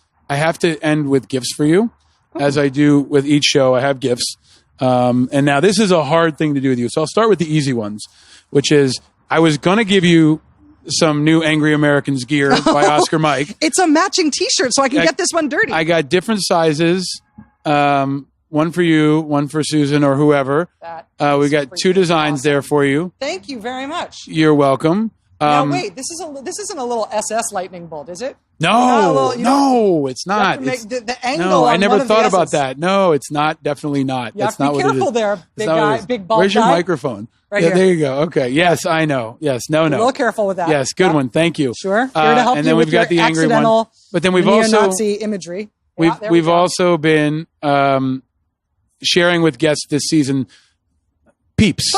[SPEAKER 1] to end with gifts for you, as I do with each show. I have gifts. And now this is a hard thing to do with you. So I'll start with the easy ones, which is I was going to give you some new Angry Americans gear by Oscar Mike.
[SPEAKER 2] It's a matching t-shirt, so I can get this one dirty.
[SPEAKER 1] I got different sizes. One for you, one for Susan or whoever. We got two designs there for you.
[SPEAKER 2] Thank you very much.
[SPEAKER 1] You're welcome.
[SPEAKER 2] Now wait, this isn't a little SS lightning bolt, is it?
[SPEAKER 1] No, it's not.
[SPEAKER 2] The angle.
[SPEAKER 1] No, I never
[SPEAKER 2] one
[SPEAKER 1] thought
[SPEAKER 2] of the
[SPEAKER 1] about
[SPEAKER 2] S's.
[SPEAKER 1] that. No, it's not. Definitely not.
[SPEAKER 2] You
[SPEAKER 1] That's
[SPEAKER 2] have to
[SPEAKER 1] not
[SPEAKER 2] be
[SPEAKER 1] what it
[SPEAKER 2] careful
[SPEAKER 1] is.
[SPEAKER 2] there, big guy, big bald
[SPEAKER 1] Where's your
[SPEAKER 2] guy?
[SPEAKER 1] microphone?
[SPEAKER 2] Right
[SPEAKER 1] yeah,
[SPEAKER 2] here.
[SPEAKER 1] there you go. Okay. Yes, I know. Yes. No.
[SPEAKER 2] A little careful with that.
[SPEAKER 1] Yes, good one. Thank you.
[SPEAKER 2] Sure. Here to help
[SPEAKER 1] and
[SPEAKER 2] you
[SPEAKER 1] then
[SPEAKER 2] with
[SPEAKER 1] we've got
[SPEAKER 2] your
[SPEAKER 1] the angry one.
[SPEAKER 2] accidental
[SPEAKER 1] But then we've also
[SPEAKER 2] neo-Nazi imagery.
[SPEAKER 1] we've also been sharing with guests this season Peeps.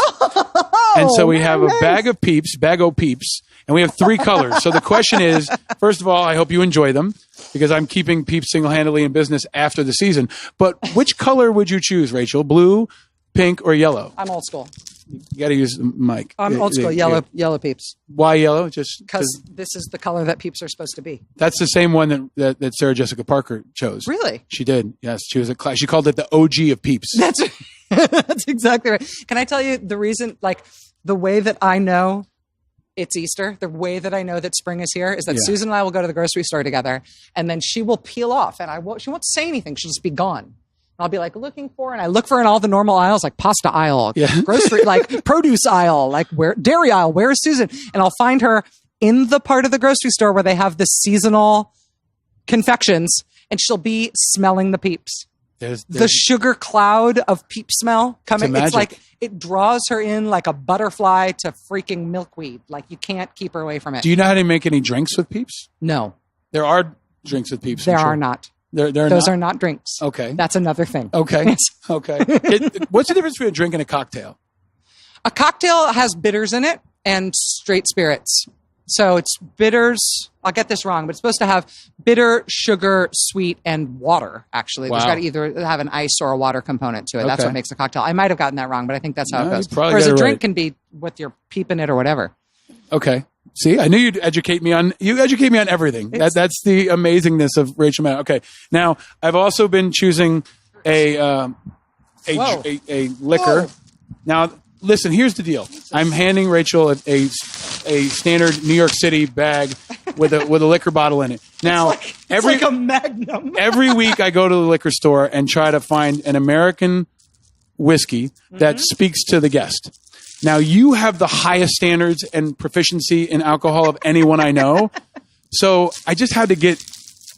[SPEAKER 1] And so we have a bag of Peeps, and we have 3 colors. So the question is, first of all, I hope you enjoy them because I'm keeping Peeps single-handedly in business after the season. But which color would you choose, Rachel? Blue, pink, or yellow?
[SPEAKER 2] I'm old school.
[SPEAKER 1] You got to use the mic.
[SPEAKER 2] I'm old school. Yellow Peeps.
[SPEAKER 1] Why yellow? Just
[SPEAKER 2] because this is the color that Peeps are supposed to be.
[SPEAKER 1] That's the same one that Sarah Jessica Parker chose.
[SPEAKER 2] Really?
[SPEAKER 1] She did. Yes, she was she called it the OG of Peeps.
[SPEAKER 2] That's exactly right. Can I tell you the reason? Like the way that I know it's Easter, the way that I know that spring is here is that Susan and I will go to the grocery store together, and then she will peel off, and she won't say anything. She'll just be gone. I'll be like looking for, and I look for in all the normal aisles, like pasta aisle, grocery, like produce aisle, like dairy aisle. Where is Susan? And I'll find her in the part of the grocery store where they have the seasonal confections, and she'll be smelling the Peeps. There's the sugar cloud of Peep smell coming. It's like it draws her in like a butterfly to freaking milkweed. Like you can't keep her away from it.
[SPEAKER 1] Do you know how to make any drinks with Peeps?
[SPEAKER 2] No.
[SPEAKER 1] There are drinks with Peeps.
[SPEAKER 2] There are not.
[SPEAKER 1] Those
[SPEAKER 2] are not drinks.
[SPEAKER 1] Okay.
[SPEAKER 2] That's another thing.
[SPEAKER 1] Okay. Okay. What's the difference between a drink and a cocktail?
[SPEAKER 2] A cocktail has bitters in it and straight spirits. So it's bitters. I'll get this wrong, but it's supposed to have bitter, sugar, sweet, and water, actually. Wow. There's got to either have an ice or a water component to it. That's what makes a cocktail. I might have gotten that wrong, but I think that's how it goes. Whereas a drink can be with your peep in it or whatever.
[SPEAKER 1] Okay. See, I knew you'd educate me on everything. That's the amazingness of Rachel Maddow. Okay. Now, I've also been choosing a liquor. Whoa. Now, listen, here's the deal. I'm handing Rachel a standard New York City bag with a liquor bottle in it. Now,
[SPEAKER 2] it's like a Magnum.
[SPEAKER 1] Every week I go to the liquor store and try to find an American whiskey that speaks to the guest. Now, you have the highest standards and proficiency in alcohol of anyone I know. So I just had to get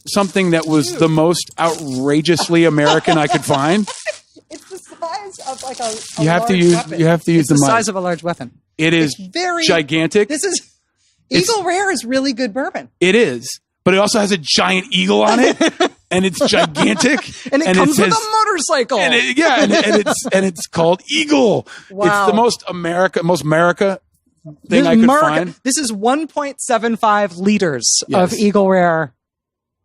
[SPEAKER 1] something that was the most outrageously American I could find.
[SPEAKER 2] It's the size of like a
[SPEAKER 1] you have to use
[SPEAKER 2] weapon.
[SPEAKER 1] You have to use
[SPEAKER 2] the
[SPEAKER 1] mic.
[SPEAKER 2] size of a large weapon.
[SPEAKER 1] It is very gigantic.
[SPEAKER 2] This is Eagle Rare is really good bourbon.
[SPEAKER 1] It is, but it also has a giant eagle on it, and it's gigantic,
[SPEAKER 2] and it comes with a motorcycle.
[SPEAKER 1] And it's called Eagle.
[SPEAKER 2] Wow.
[SPEAKER 1] It's the most America thing I could find.
[SPEAKER 2] This is 1.75 liters of Eagle Rare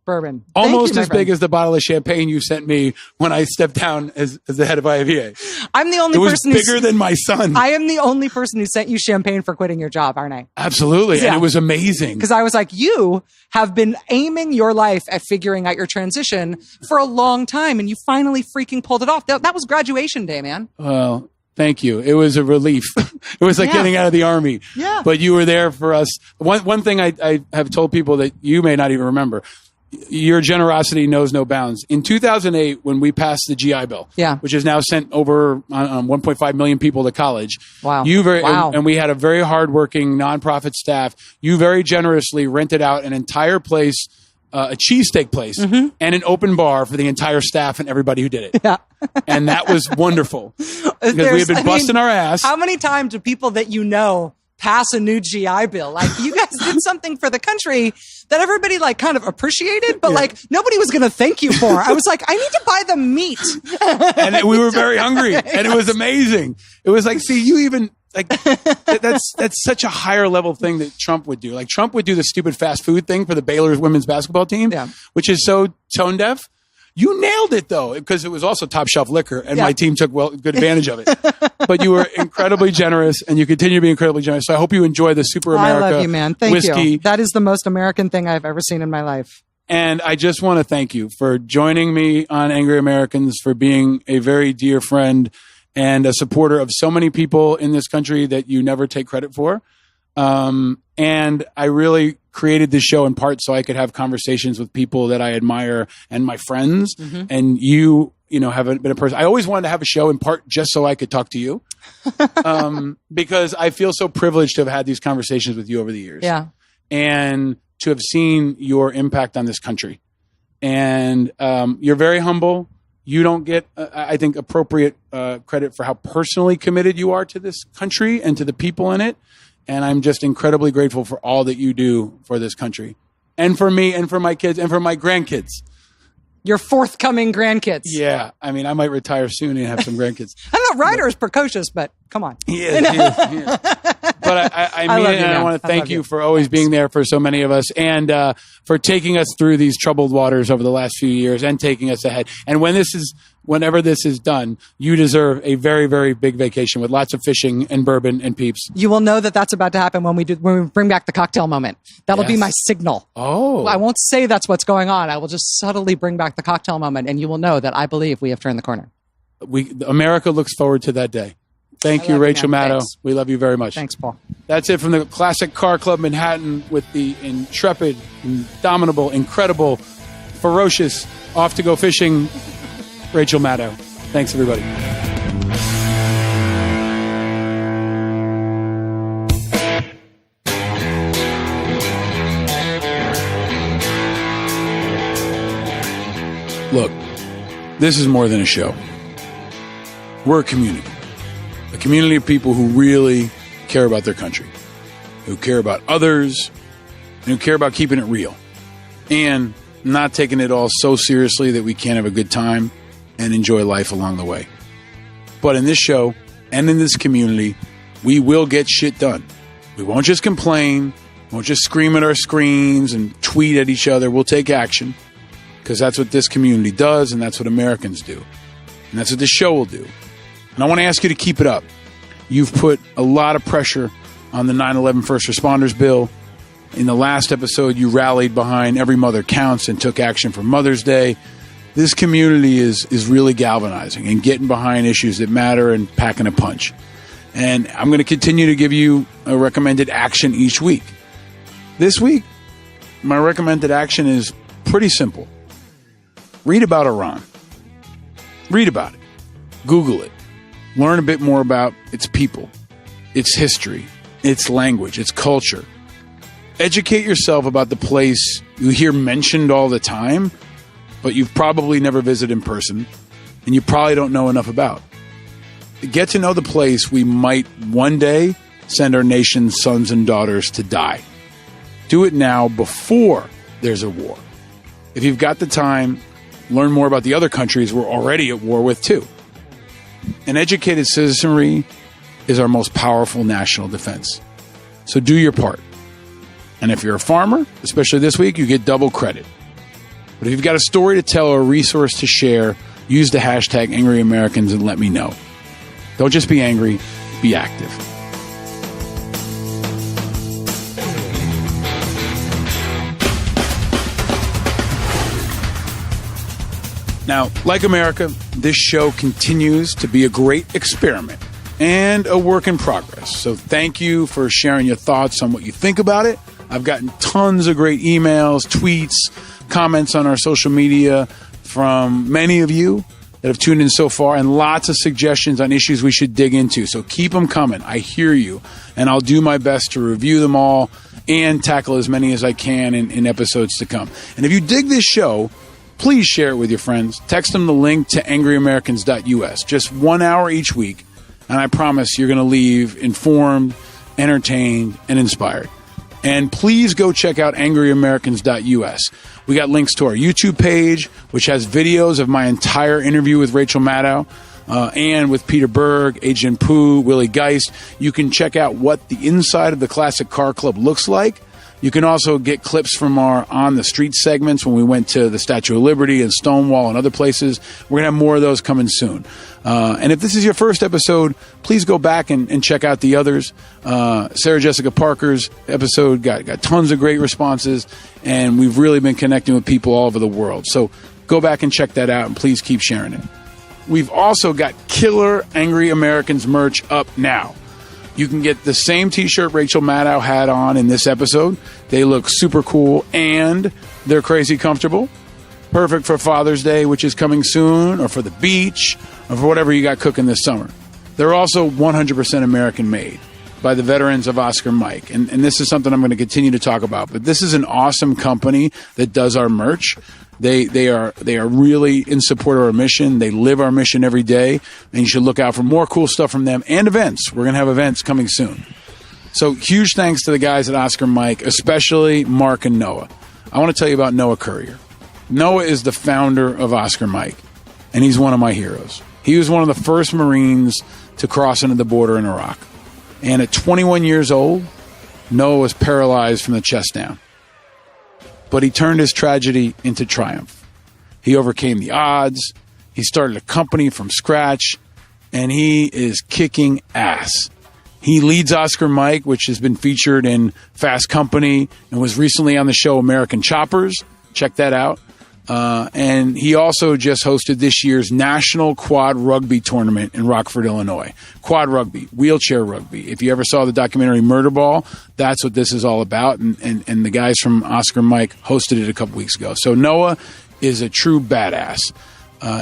[SPEAKER 2] bourbon.
[SPEAKER 1] Almost as big as the bottle of champagne you sent me when I stepped down as the head of IAVA.
[SPEAKER 2] I'm the only person
[SPEAKER 1] who's bigger than my son.
[SPEAKER 2] I am the only person who sent you champagne for quitting your job, aren't I?
[SPEAKER 1] Absolutely. Yeah. And it was amazing.
[SPEAKER 2] Because I was like, you have been aiming your life at figuring out your transition for a long time, and you finally freaking pulled it off. That was graduation day, man.
[SPEAKER 1] Well, thank you. It was a relief. It was like getting out of the army.
[SPEAKER 2] Yeah.
[SPEAKER 1] But you were there for us. One thing I have told people that you may not even remember. Your generosity knows no bounds. In 2008, when we passed the GI Bill, which has now sent over 1.5 million people to college, and we had a very hardworking nonprofit staff. You very generously rented out an entire place, a cheesesteak place, and an open bar for the entire staff and everybody who did it. Yeah. And that was wonderful because we had been busting our ass.
[SPEAKER 2] How many times do people that you know pass a new GI Bill? Like, you guys did something for the country that everybody like kind of appreciated, but like nobody was going to thank you for. I was like, I need to buy the meat.
[SPEAKER 1] And we were very hungry and it was amazing. It was like, see, you even like, that's such a higher level thing that Trump would do. Like Trump would do the stupid fast food thing for the Baylor women's basketball team, which is so tone deaf. You nailed it, though, because it was also top shelf liquor, and my team took good advantage of it. But you were incredibly generous, and you continue to be incredibly generous. So I hope you enjoy the Super America
[SPEAKER 2] I love you, man. Thank
[SPEAKER 1] whiskey.
[SPEAKER 2] you. That is the most American thing I've ever seen in my life.
[SPEAKER 1] And I just want to thank you for joining me on Angry Americans, for being a very dear friend and a supporter of so many people in this country that you never take credit for. And I really created this show in part so I could have conversations with people that I admire and my friends. And you haven't been a person. I always wanted to have a show in part just so I could talk to you, because I feel so privileged to have had these conversations with you over the years.
[SPEAKER 2] Yeah.
[SPEAKER 1] And to have seen your impact on this country. And you're very humble. You don't get, I think, appropriate credit for how personally committed you are to this country and to the people in it. And I'm just incredibly grateful for all that you do for this country and for me and for my kids and for my grandkids.
[SPEAKER 2] Your forthcoming grandkids.
[SPEAKER 1] Yeah. I mean, I might retire soon and have some grandkids.
[SPEAKER 2] I don't know. Ryder is precocious, but come on.
[SPEAKER 1] He is. But I mean it, and I want to thank you for always being there for so many of us, and for taking us through these troubled waters over the last few years and taking us ahead. And whenever this is done, you deserve a very, very big vacation with lots of fishing and bourbon and peeps.
[SPEAKER 2] You will know that that's about to happen when we bring back the cocktail moment. That'll be my signal.
[SPEAKER 1] Oh.
[SPEAKER 2] I won't say that's what's going on. I will just subtly bring back the cocktail moment, and you will know that I believe we have turned the corner.
[SPEAKER 1] America looks forward to that day. Thank you, Rachel Maddow.
[SPEAKER 2] Thanks.
[SPEAKER 1] We love you very much.
[SPEAKER 2] Thanks, Paul.
[SPEAKER 1] That's it from the Classic Car Club Manhattan with the intrepid, indomitable, incredible, ferocious, off to go fishing, Rachel Maddow. Thanks, everybody. Look, this is more than a show. We're a community. A community of people who really care about their country, who care about others, and who care about keeping it real, and not taking it all so seriously that we can't have a good time and enjoy life along the way. But in this show and in this community, we will get shit done. We won't just complain, won't just scream at our screens and tweet at each other. We'll take action, because that's what this community does, and that's what Americans do. And that's what this show will do. And I want to ask you to keep it up. You've put a lot of pressure on the 9/11 first responders bill. In the last episode, you rallied behind Every Mother Counts and took action for Mother's Day. This community is really galvanizing and getting behind issues that matter and packing a punch. And I'm going to continue to give you a recommended action each week. This week, my recommended action is pretty simple. Read about Iran. Read about it. Google it. Learn a bit more about its people, its history, its language, its culture. Educate yourself about the place you hear mentioned all the time, but you've probably never visited in person, and you probably don't know enough about. Get to know the place we might one day send our nation's sons and daughters to die. Do it now before there's a war. If you've got the time, learn more about the other countries we're already at war with too. An educated citizenry is our most powerful national defense. So do your part. And if you're a farmer, especially this week, you get double credit. But if you've got a story to tell or a resource to share, use the hashtag Angry Americans and let me know. Don't just be angry, be active. Now, like America, this show continues to be a great experiment and a work in progress. So thank you for sharing your thoughts on what you think about it. I've gotten tons of great emails, tweets, comments on our social media from many of you that have tuned in so far, and lots of suggestions on issues we should dig into. So keep them coming. I hear you, and I'll do my best to review them all and tackle as many as I can in episodes to come. And if you dig this show, please share it with your friends. Text them the link to angryamericans.us. Just 1 hour each week, and I promise you're going to leave informed, entertained, and inspired. And please go check out angryamericans.us. We got links to our YouTube page, which has videos of my entire interview with Rachel Maddow and with Peter Berg, Agent Pooh, Willie Geist. You can check out what the inside of the Classic Car Club looks like. You can also get clips from our On the Street segments when we went to the Statue of Liberty and Stonewall and other places. We're going to have more of those coming soon. And if this is your first episode, please go back and check out the others. Sarah Jessica Parker's episode got tons of great responses, and we've really been connecting with people all over the world. So go back and check that out, and please keep sharing it. We've also got killer Angry Americans merch up now. You can get the same t-shirt Rachel Maddow had on in this episode. They look super cool, and they're crazy comfortable. Perfect for Father's Day, which is coming soon, or for the beach, or for whatever you got cooking this summer. They're also 100% American made by the veterans of Oscar Mike. And this is something I'm going to continue to talk about. But this is an awesome company that does our merch. They are really in support of our mission. They live our mission every day, and you should look out for more cool stuff from them and events. We're going to have events coming soon. So huge thanks to the guys at Oscar Mike, especially Mark and Noah. I want to tell you about Noah Courier. Noah is the founder of Oscar Mike, and he's one of my heroes. He was one of the first Marines to cross into the border in Iraq. And at 21 years old, Noah was paralyzed from the chest down. But he turned his tragedy into triumph. He overcame the odds. He started a company from scratch, and he is kicking ass. He leads Oscar Mike, which has been featured in Fast Company and was recently on the show American Choppers. Check that out. And he also just hosted this year's National Quad Rugby Tournament in Rockford, Illinois. Quad rugby, wheelchair rugby. If you ever saw the documentary Murder Ball, that's what this is all about. And the guys from Oscar Mike hosted it a couple weeks ago. So Noah is a true badass.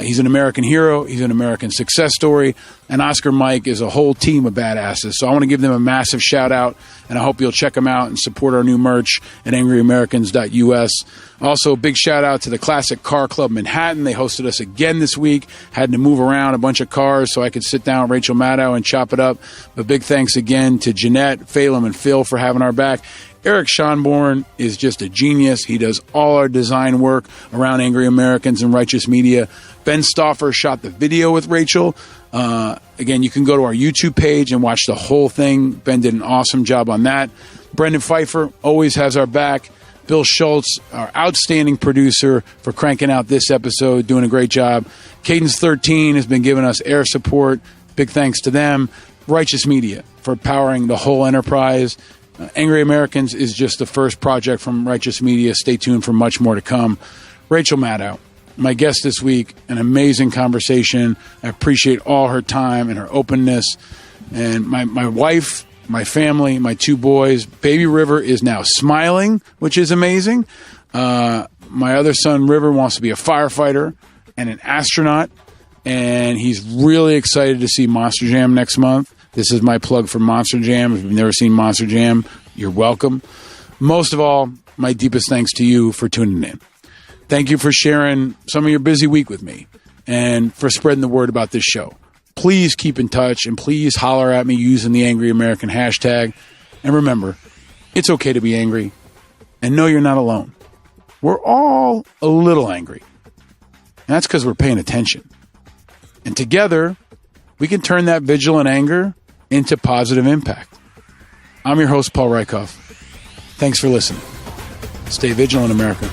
[SPEAKER 1] He's an American hero. He's an American success story. And Oscar Mike is a whole team of badasses. So I want to give them a massive shout out. And I hope you'll check them out and support our new merch at angryamericans.us. Also, a big shout out to the Classic Car Club Manhattan. They hosted us again this week. Had to move around a bunch of cars so I could sit down with Rachel Maddow and chop it up. But big thanks again to Jeanette, Phelan, and Phil for having our back. Eric Schonborn is just a genius. He does all our design work around Angry Americans and Righteous Media. Ben Stauffer shot the video with Rachel. Again, you can go to our YouTube page and watch the whole thing. Ben did an awesome job on that. Brendan Pfeiffer always has our back. Bill Schultz, our outstanding producer, for cranking out this episode, doing a great job. Cadence 13 has been giving us air support. Big thanks to them. Righteous Media for powering the whole enterprise. Angry Americans is just the first project from Righteous Media. Stay tuned for much more to come. Rachel Maddow, my guest this week, an amazing conversation. I appreciate all her time and her openness. And my wife, my family, my two boys, baby River is now smiling, which is amazing. My other son, River, wants to be a firefighter and an astronaut. And he's really excited to see Monster Jam next month. This is my plug for Monster Jam. If you've never seen Monster Jam, you're welcome. Most of all, my deepest thanks to you for tuning in. Thank you for sharing some of your busy week with me and for spreading the word about this show. Please keep in touch and please holler at me using the Angry American hashtag. And remember, it's okay to be angry and know you're not alone. We're all a little angry. And that's because we're paying attention. And together, we can turn that vigilant anger into positive impact. I'm your host, Paul Rieckhoff. Thanks for listening. Stay vigilant, America.